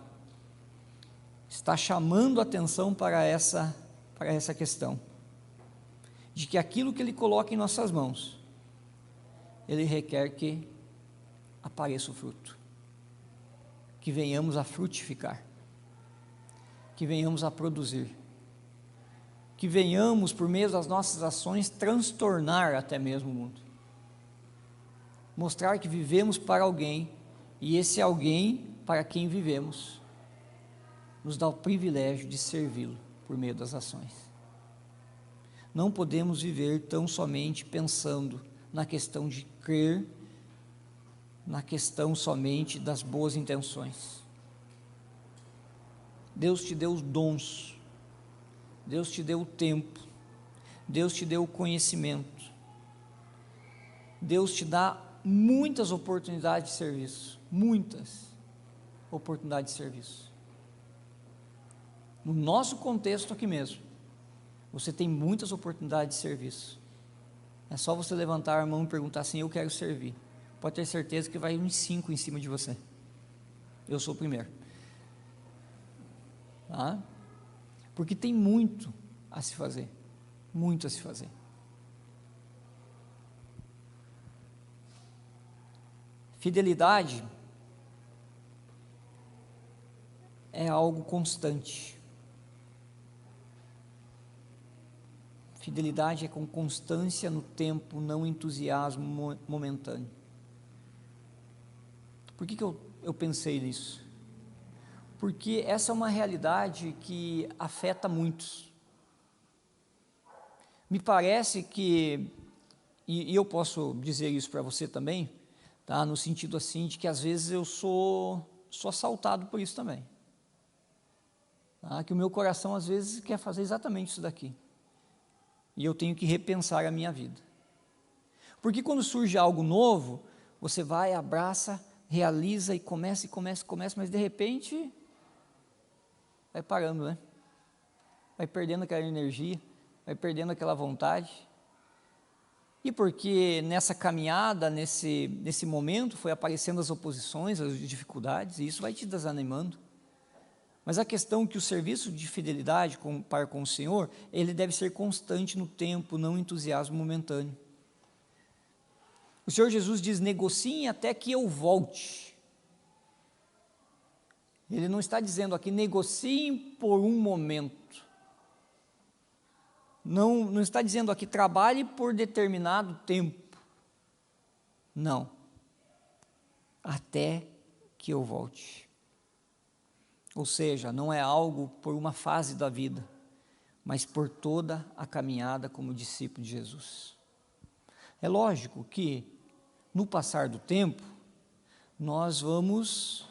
está chamando a atenção para essa questão, de que aquilo que Ele coloca em nossas mãos, Ele requer que apareça o fruto, que venhamos a frutificar, que venhamos a produzir, que venhamos por meio das nossas ações transtornar até mesmo o mundo, mostrar que vivemos para alguém, e esse alguém para quem vivemos, nos dá o privilégio de servi-lo por meio das ações. Não podemos viver tão somente pensando na questão de crer, na questão somente das boas intenções. Deus te deu os dons, Deus te deu o tempo, Deus te deu o conhecimento, Deus te dá muitas oportunidades de serviço, muitas oportunidades de serviço. No nosso contexto aqui mesmo, você tem muitas oportunidades de serviço. É só você levantar a mão e perguntar assim: eu quero servir. Pode ter certeza que vai uns 5 em cima de você. Eu sou o primeiro. Tá? Porque tem muito a se fazer. Muito a se fazer. Fidelidade é algo constante. Fidelidade é com constância no tempo, não entusiasmo momentâneo. Por que eu pensei nisso? Porque essa é uma realidade que afeta muitos. Me parece que, e eu posso dizer isso para você também, tá? No sentido assim de que às vezes eu sou assaltado por isso também. Tá? Que o meu coração às vezes quer fazer exatamente isso daqui. E eu tenho que repensar a minha vida. Porque quando surge algo novo, você vai, abraça, realiza e começa, mas de repente vai parando, né? Vai perdendo aquela energia, vai perdendo aquela vontade. E porque nessa caminhada, nesse momento, foi aparecendo as oposições, as dificuldades, e isso vai te desanimando. Mas a questão é que o serviço de fidelidade para com o Senhor, ele deve ser constante no tempo, não entusiasmo momentâneo. O Senhor Jesus diz: negociem até que eu volte. Ele não está dizendo aqui, negociem por um momento. Não está dizendo aqui, trabalhe por determinado tempo. Não. Até que eu volte. Ou seja, não é algo por uma fase da vida, mas por toda a caminhada como discípulo de Jesus. É lógico que, no passar do tempo, nós vamos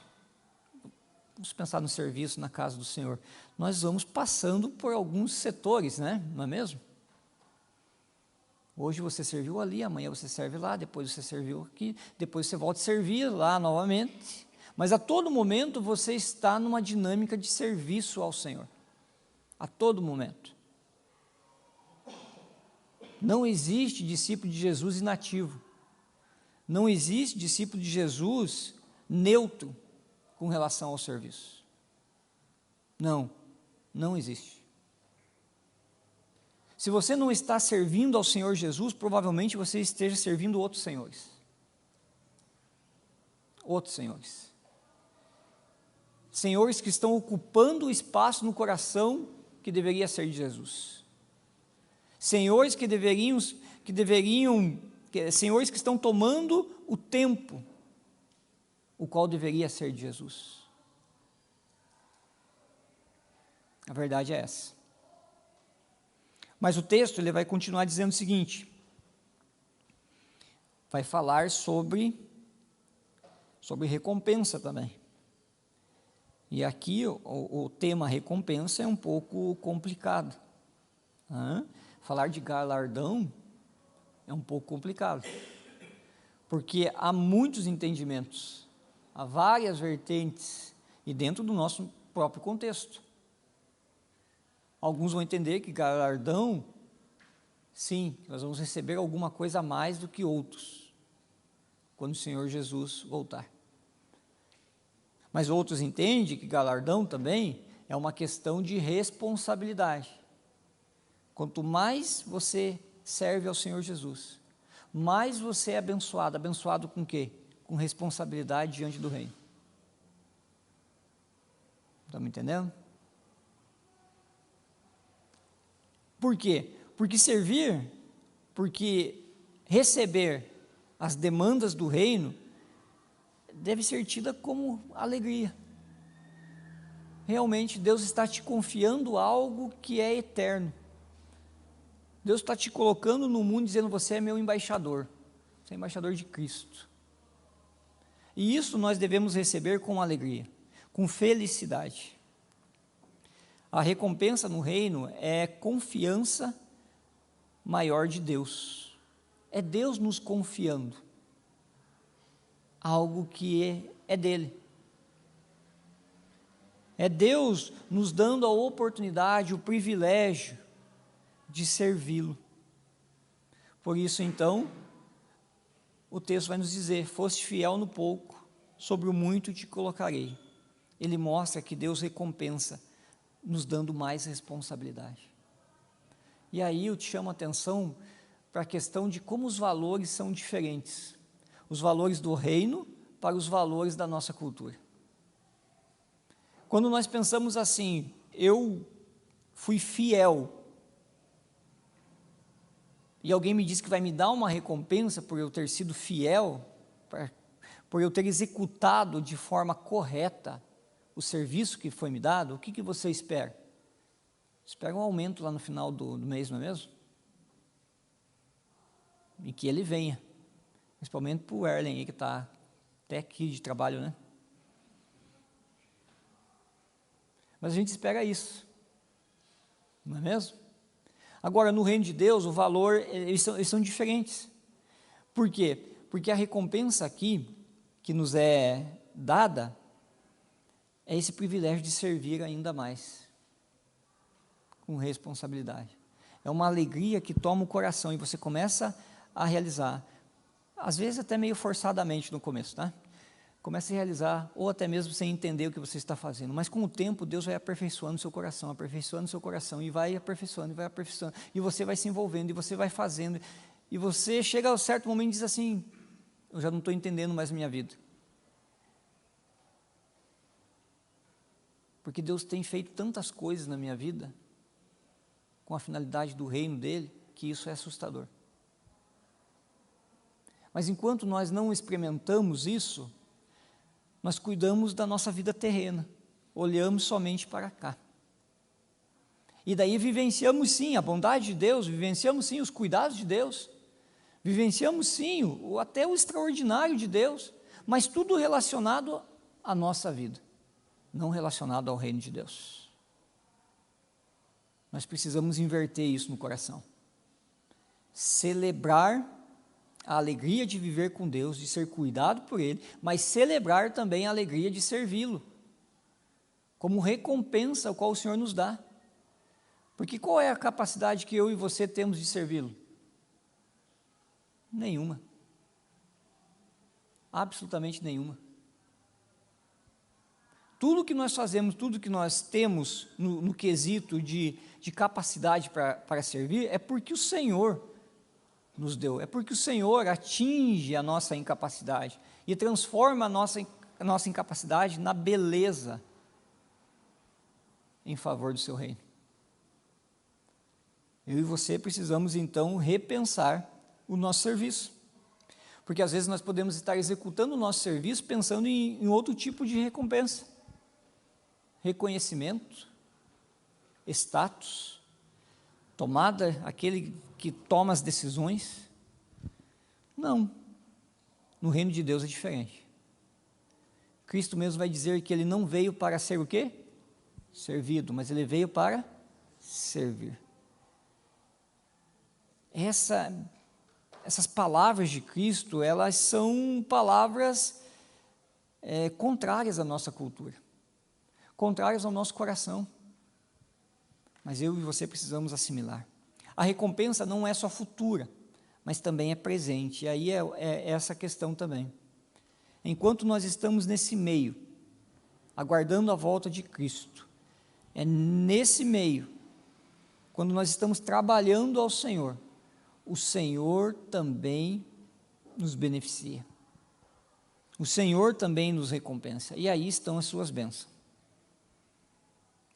pensar no serviço na casa do Senhor, nós vamos passando por alguns setores, né? Não é mesmo? Hoje você serviu ali, amanhã você serve lá, depois você serviu aqui, depois você volta a servir lá novamente, mas a todo momento você está numa dinâmica de serviço ao Senhor, a todo momento. Não existe discípulo de Jesus inativo, não existe discípulo de Jesus neutro com relação ao serviço. Não existe. Se você não está servindo ao Senhor Jesus, provavelmente você esteja servindo outros senhores. Outros senhores. Senhores que estão ocupando o espaço no coração que deveria ser de Jesus. Senhores senhores que estão tomando o tempo, o qual deveria ser de Jesus. A verdade é essa. Mas o texto ele vai continuar dizendo o seguinte, vai falar sobre recompensa também. E aqui o tema recompensa é um pouco complicado. Falar de galardão é um pouco complicado, porque há muitos entendimentos, há várias vertentes, e dentro do nosso próprio contexto. Alguns vão entender que galardão, sim, nós vamos receber alguma coisa a mais do que outros, quando o Senhor Jesus voltar. Mas outros entendem que galardão também é uma questão de responsabilidade. Quanto mais você serve ao Senhor Jesus, mais você é abençoado. Abençoado com o quê? Com responsabilidade diante do reino. Estão me entendendo? Por quê? Porque receber as demandas do reino deve ser tida como alegria. Realmente Deus está te confiando algo que é eterno. Deus está te colocando no mundo dizendo, você é meu embaixador, você é embaixador de Cristo. E isso nós devemos receber com alegria, com felicidade. A recompensa no reino é confiança maior de Deus. É Deus nos confiando algo que é dele. É Deus nos dando a oportunidade, o privilégio de servi-lo. Por isso, então, o texto vai nos dizer, foste fiel no pouco, sobre o muito te colocarei. Ele mostra que Deus recompensa, nos dando mais responsabilidade. E aí eu te chamo a atenção para a questão de como os valores são diferentes. Os valores do reino para os valores da nossa cultura. Quando nós pensamos assim, eu fui fiel, e alguém me diz que vai me dar uma recompensa por eu ter sido fiel, por eu ter executado de forma correta o serviço que foi me dado, o que você espera? Espera um aumento lá no final do mês, não é mesmo? E que ele venha, principalmente para o Erlen aí, que está até aqui de trabalho, né? Mas a gente espera isso, não é mesmo? Agora, no reino de Deus, o valor, eles são diferentes. Por quê? Porque a recompensa aqui, que nos é dada, é esse privilégio de servir ainda mais, com responsabilidade. É uma alegria que toma o coração, e você começa a realizar, às vezes até meio forçadamente no começo, tá? Começa a realizar, ou até mesmo sem entender o que você está fazendo, mas com o tempo Deus vai aperfeiçoando o seu coração, e vai aperfeiçoando, e você vai se envolvendo, e você vai fazendo, e você chega a um certo momento e diz assim, eu já não estou entendendo mais a minha vida, porque Deus tem feito tantas coisas na minha vida, com a finalidade do reino dele, que isso é assustador. Mas enquanto nós não experimentamos isso, nós cuidamos da nossa vida terrena, olhamos somente para cá. E daí vivenciamos sim a bondade de Deus, vivenciamos sim os cuidados de Deus, Vivenciamos sim, até o extraordinário de Deus, mas tudo relacionado à nossa vida, não relacionado ao reino de Deus. Nós precisamos inverter isso no coração. Celebrar a alegria de viver com Deus, de ser cuidado por Ele, mas celebrar também a alegria de servi-lo, como recompensa ao qual o Senhor nos dá. Porque qual é a capacidade que eu e você temos de servi-lo? Nenhuma. Absolutamente nenhuma. Tudo que nós fazemos, tudo que nós temos no quesito de capacidade para servir, é porque o Senhor nos deu, é porque o Senhor atinge a nossa incapacidade e transforma a nossa incapacidade na beleza em favor do seu reino. Eu e você precisamos então repensar o nosso serviço, porque às vezes nós podemos estar executando o nosso serviço pensando em outro tipo de recompensa, reconhecimento, status, tomada, aquele que toma as decisões. Não, no reino de Deus é diferente. Cristo mesmo vai dizer que Ele não veio para ser o quê? Servido, mas Ele veio para servir. Essas palavras de Cristo, elas são palavras contrárias à nossa cultura, contrárias ao nosso coração, mas eu e você precisamos assimilar. A recompensa não é só futura, mas também é presente, e aí é essa questão também. Enquanto nós estamos nesse meio, aguardando a volta de Cristo, é nesse meio, quando nós estamos trabalhando ao Senhor, o Senhor também nos beneficia, o Senhor também nos recompensa, e aí estão as suas bênçãos.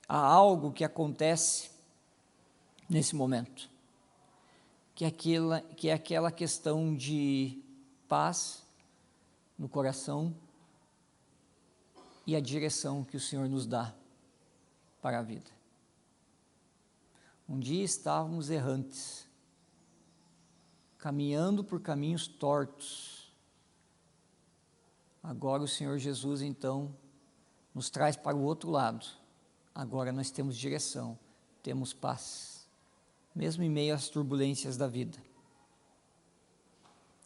Há algo que acontece nesse momento, que é aquela questão de paz no coração e a direção que o Senhor nos dá para a vida. Um dia estávamos errantes, caminhando por caminhos tortos. Agora o Senhor Jesus, então, nos traz para o outro lado. Agora nós temos direção, temos paz, mesmo em meio às turbulências da vida.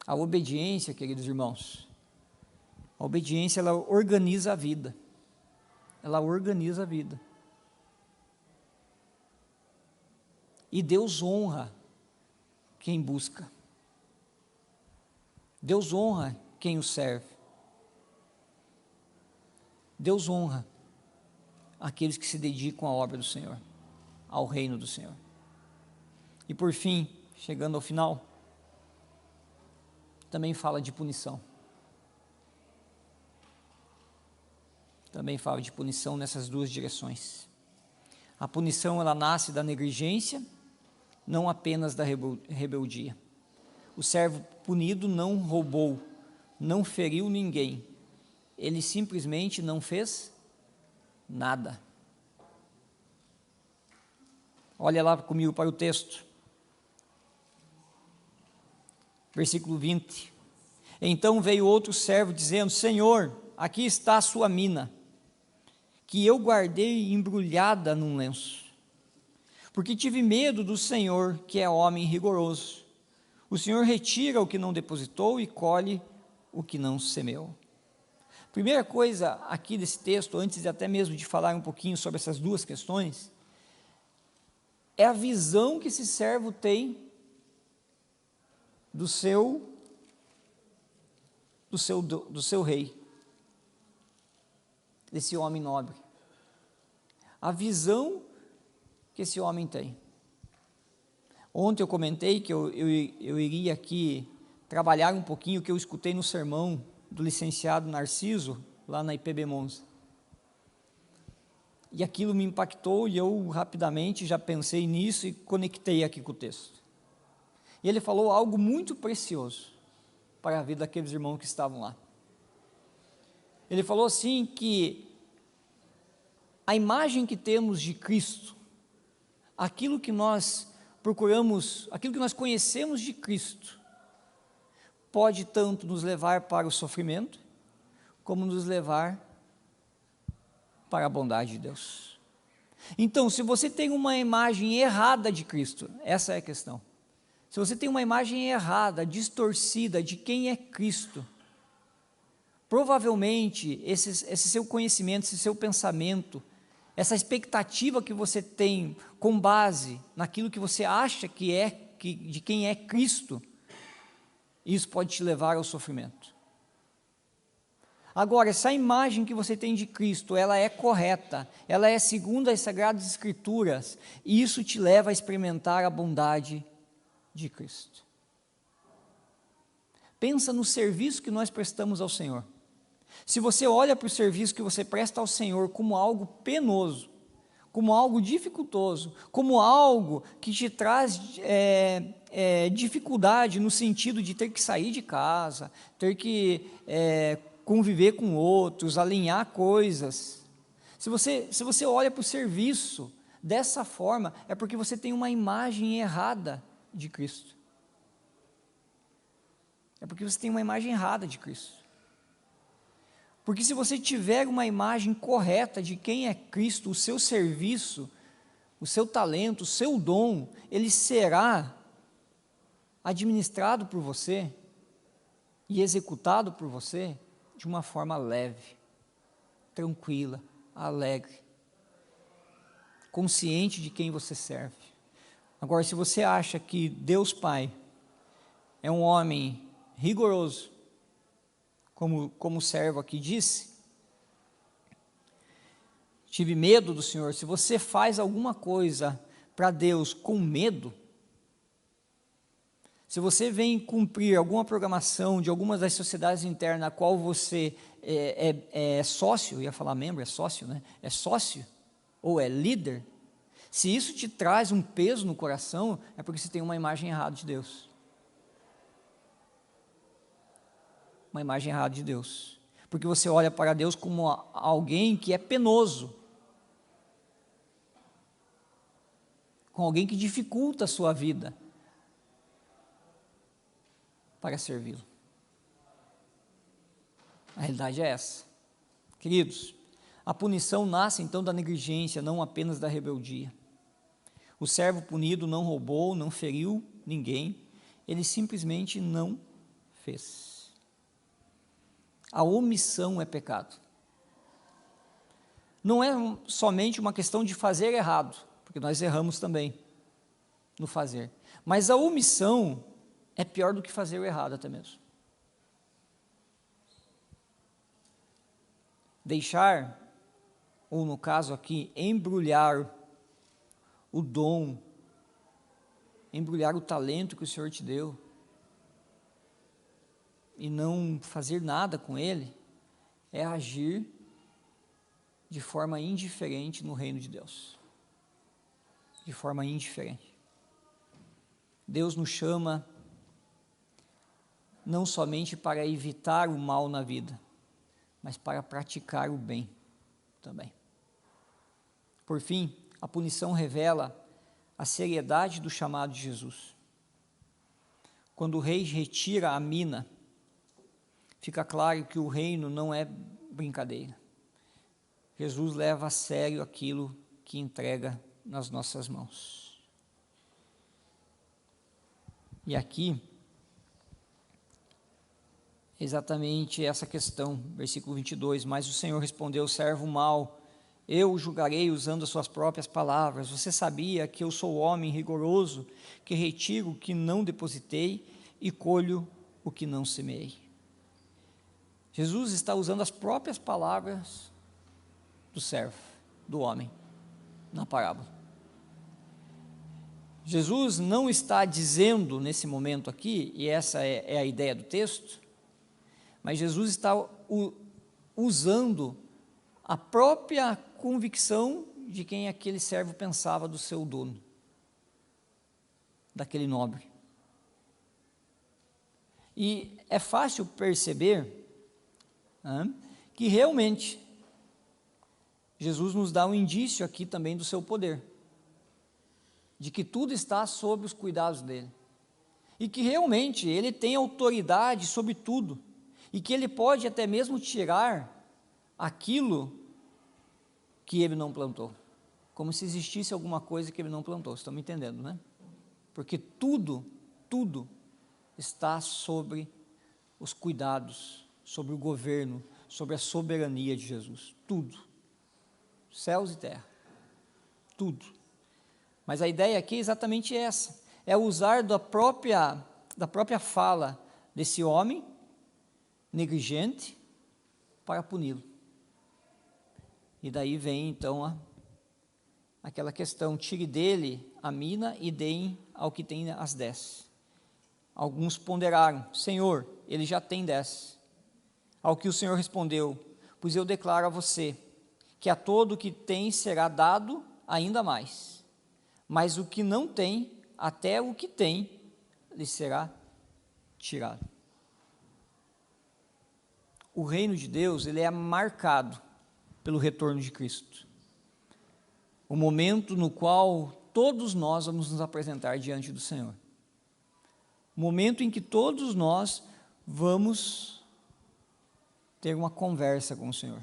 A obediência, queridos irmãos, a obediência, ela organiza a vida. Ela organiza a vida. E Deus honra quem busca. Deus honra quem o serve. Deus honra aqueles que se dedicam à obra do Senhor, ao reino do Senhor. E por fim, chegando ao final, também fala de punição. Também fala de punição nessas duas direções. A punição, ela nasce da negligência, não apenas da rebeldia. O servo punido não roubou, não feriu ninguém, ele simplesmente não fez nada. Olha lá comigo para o texto, versículo 20. Então veio outro servo dizendo: Senhor, aqui está a sua mina, que eu guardei embrulhada num lenço, porque tive medo do Senhor, que é homem rigoroso. O Senhor retira o que não depositou e colhe o que não semeou. Primeira coisa aqui desse texto, antes até mesmo de falar um pouquinho sobre essas duas questões, é a visão que esse servo tem do seu rei, desse homem nobre. A visão que esse homem tem. Ontem eu comentei que eu iria aqui trabalhar um pouquinho o que eu escutei no sermão do licenciado Narciso, lá na IPB Monza. E aquilo me impactou e eu rapidamente já pensei nisso e conectei aqui com o texto. E ele falou algo muito precioso para a vida daqueles irmãos que estavam lá. Ele falou assim que a imagem que temos de Cristo, aquilo que nós procuramos, aquilo que nós conhecemos de Cristo, pode tanto nos levar para o sofrimento, como nos levar para a bondade de Deus. Então, se você tem uma imagem errada de Cristo, essa é a questão. Se você tem uma imagem errada, distorcida de quem é Cristo, provavelmente esse seu conhecimento, esse seu pensamento, essa expectativa que você tem com base naquilo que você acha de quem é Cristo, isso pode te levar ao sofrimento. Agora, essa imagem que você tem de Cristo, ela é correta, ela é segundo as Sagradas Escrituras, e isso te leva a experimentar a bondade de Cristo. Pensa no serviço que nós prestamos ao Senhor. Se você olha para o serviço que você presta ao Senhor como algo penoso, como algo dificultoso, como algo que te traz dificuldade no sentido de ter que sair de casa, ter que conviver com outros, alinhar coisas. Se você olha para o serviço dessa forma, é porque você tem uma imagem errada de Cristo. É porque você tem uma imagem errada de Cristo. Porque se você tiver uma imagem correta de quem é Cristo, o seu serviço, o seu talento, o seu dom, ele será administrado por você e executado por você de uma forma leve, tranquila, alegre, consciente de quem você serve. Agora, se você acha que Deus Pai é um homem rigoroso, como o servo aqui disse, tive medo do Senhor. Se você faz alguma coisa para Deus com medo, se você vem cumprir alguma programação de algumas das sociedades internas na qual você é sócio, eu ia falar membro, é sócio, né? É sócio ou é líder, se isso te traz um peso no coração, é porque você tem uma imagem errada de Deus. Uma imagem errada de Deus, porque você olha para Deus como alguém que é penoso, com alguém que dificulta a sua vida para servi-lo. A realidade é essa. Queridos, a punição nasce então da negligência, não apenas da rebeldia. O servo punido não roubou, não feriu ninguém, ele simplesmente não fez. A omissão é pecado. Não é somente uma questão de fazer errado, porque nós erramos também no fazer, mas a omissão é pior do que fazer o errado até mesmo. Deixar, ou no caso aqui, embrulhar o dom, embrulhar o talento que o Senhor te deu, e não fazer nada com ele, é agir de forma indiferente no reino de Deus. De forma indiferente. Deus nos chama não somente para evitar o mal na vida, mas para praticar o bem também. Por fim, a punição revela a seriedade do chamado de Jesus. Quando o rei retira a mina, fica claro que o reino não é brincadeira. Jesus leva a sério aquilo que entrega nas nossas mãos. E aqui, exatamente essa questão, versículo 22, mas o Senhor respondeu, servo mau, eu o julgarei usando as suas próprias palavras, você sabia que eu sou homem rigoroso, que retiro o que não depositei e colho o que não semeei. Jesus está usando as próprias palavras do servo, do homem, na parábola. Jesus não está dizendo nesse momento aqui, e essa é a ideia do texto, mas Jesus está usando a própria convicção de quem aquele servo pensava do seu dono, daquele nobre. E é fácil perceber que realmente Jesus nos dá um indício aqui também do seu poder, de que tudo está sob os cuidados dele. e que realmente Ele tem autoridade sobre tudo, e que Ele pode até mesmo tirar aquilo que Ele não plantou, como se existisse alguma coisa que Ele não plantou. Vocês estão me entendendo, né? Porque tudo está sobre os cuidados, sobre o governo, sobre a soberania de Jesus, tudo, céus e terra, tudo. Mas a ideia aqui é exatamente essa, é usar da própria fala desse homem negligente para puni-lo. E daí vem então aquela questão: tire dele a mina e deem ao que tem as 10. Alguns ponderaram: Senhor, ele já tem 10. Ao que o Senhor respondeu: pois eu declaro a você, que a todo o que tem será dado ainda mais, mas o que não tem, até o que tem, lhe será tirado. O reino de Deus, ele é marcado pelo retorno de Cristo, o momento no qual todos nós vamos nos apresentar diante do Senhor, o momento em que todos nós vamos ter uma conversa com o Senhor.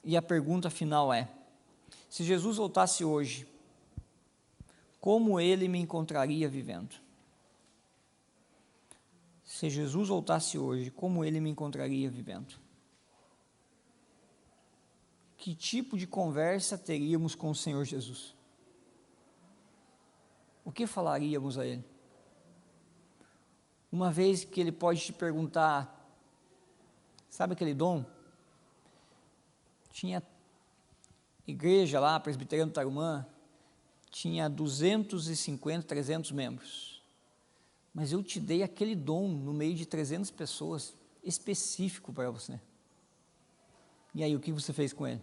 E a pergunta final é: se Jesus voltasse hoje, como Ele me encontraria vivendo? Se Jesus voltasse hoje, como Ele me encontraria vivendo? Que tipo de conversa teríamos com o Senhor Jesus? O que falaríamos a Ele? Uma vez que Ele pode te perguntar, sabe aquele dom? Tinha igreja lá, Presbiteriano Tarumã, tinha 250, 300 membros, mas eu te dei aquele dom no meio de 300 pessoas, específico para você. E aí, o que você fez com ele?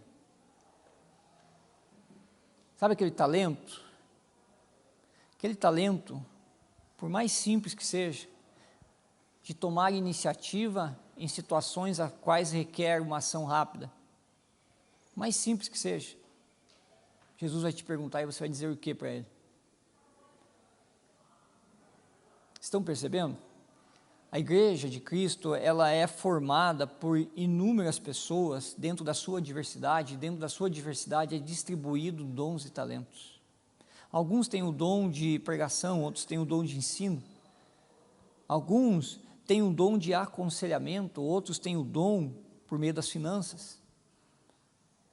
Sabe aquele talento? Aquele talento, por mais simples que seja, de tomar iniciativa em situações a quais requer uma ação rápida, mais simples que seja, Jesus vai te perguntar e você vai dizer o que para Ele? Estão percebendo? A igreja de Cristo, ela é formada por inúmeras pessoas dentro da sua diversidade, dentro da sua diversidade é distribuído dons e talentos. Alguns têm o dom de pregação, outros têm o dom de ensino. Alguns têm o dom de aconselhamento, outros têm o dom por meio das finanças.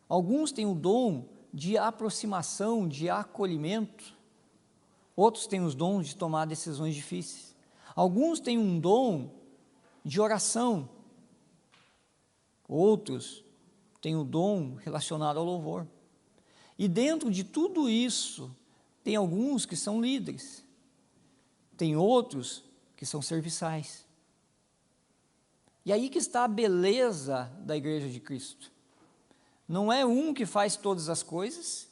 Alguns têm o dom de aproximação, de acolhimento. Outros têm os dons de tomar decisões difíceis. Alguns têm um dom de oração. Outros têm o dom relacionado ao louvor. E dentro de tudo isso, tem alguns que são líderes. Tem outros que são serviçais. E aí que está a beleza da igreja de Cristo. Não é um que faz todas as coisas,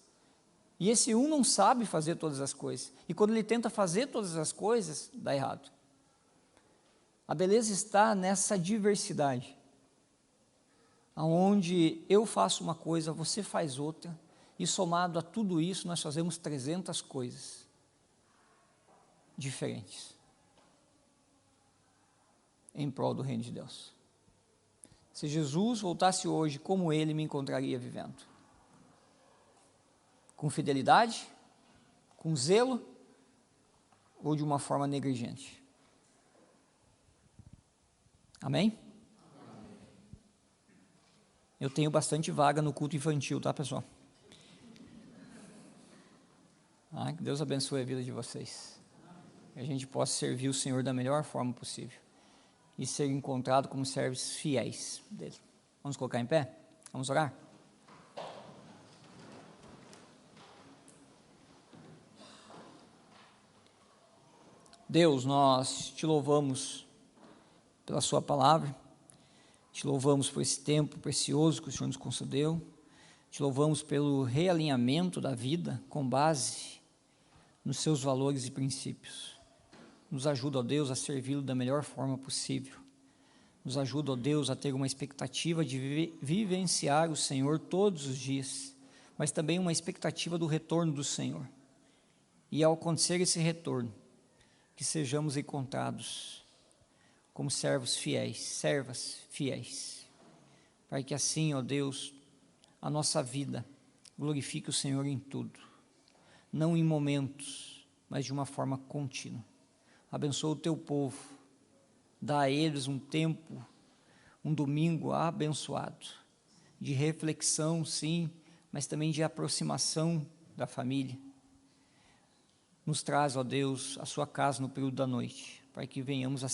e esse um não sabe fazer todas as coisas. E quando ele tenta fazer todas as coisas, dá errado. A beleza está nessa diversidade, onde eu faço uma coisa, você faz outra, e somado a tudo isso, nós fazemos 300 coisas diferentes em prol do reino de Deus. Se Jesus voltasse hoje, como Ele me encontraria vivendo? Com fidelidade? Com zelo? Ou de uma forma negligente? Amém? Eu tenho bastante vaga no culto infantil, tá, pessoal? Que Deus abençoe a vida de vocês. Que a gente possa servir o Senhor da melhor forma possível e ser encontrado como servos fiéis dele. Vamos colocar em pé? Vamos orar? Deus, nós te louvamos pela sua palavra, te louvamos por esse tempo precioso que o Senhor nos concedeu, te louvamos pelo realinhamento da vida com base nos seus valores e princípios. Nos ajuda, ó Deus, a servi-lo da melhor forma possível. Nos ajuda, ó Deus, a ter uma expectativa de vivenciar o Senhor todos os dias, mas também uma expectativa do retorno do Senhor. E ao acontecer esse retorno, que sejamos encontrados como servos fiéis, servas fiéis, para que assim, ó Deus, a nossa vida glorifique o Senhor em tudo, não em momentos, mas de uma forma contínua. Abençoa o teu povo, dá a eles um tempo, um domingo abençoado, de reflexão, sim, mas também de aproximação da família. Nos traz, ó Deus, a sua casa no período da noite, para que venhamos a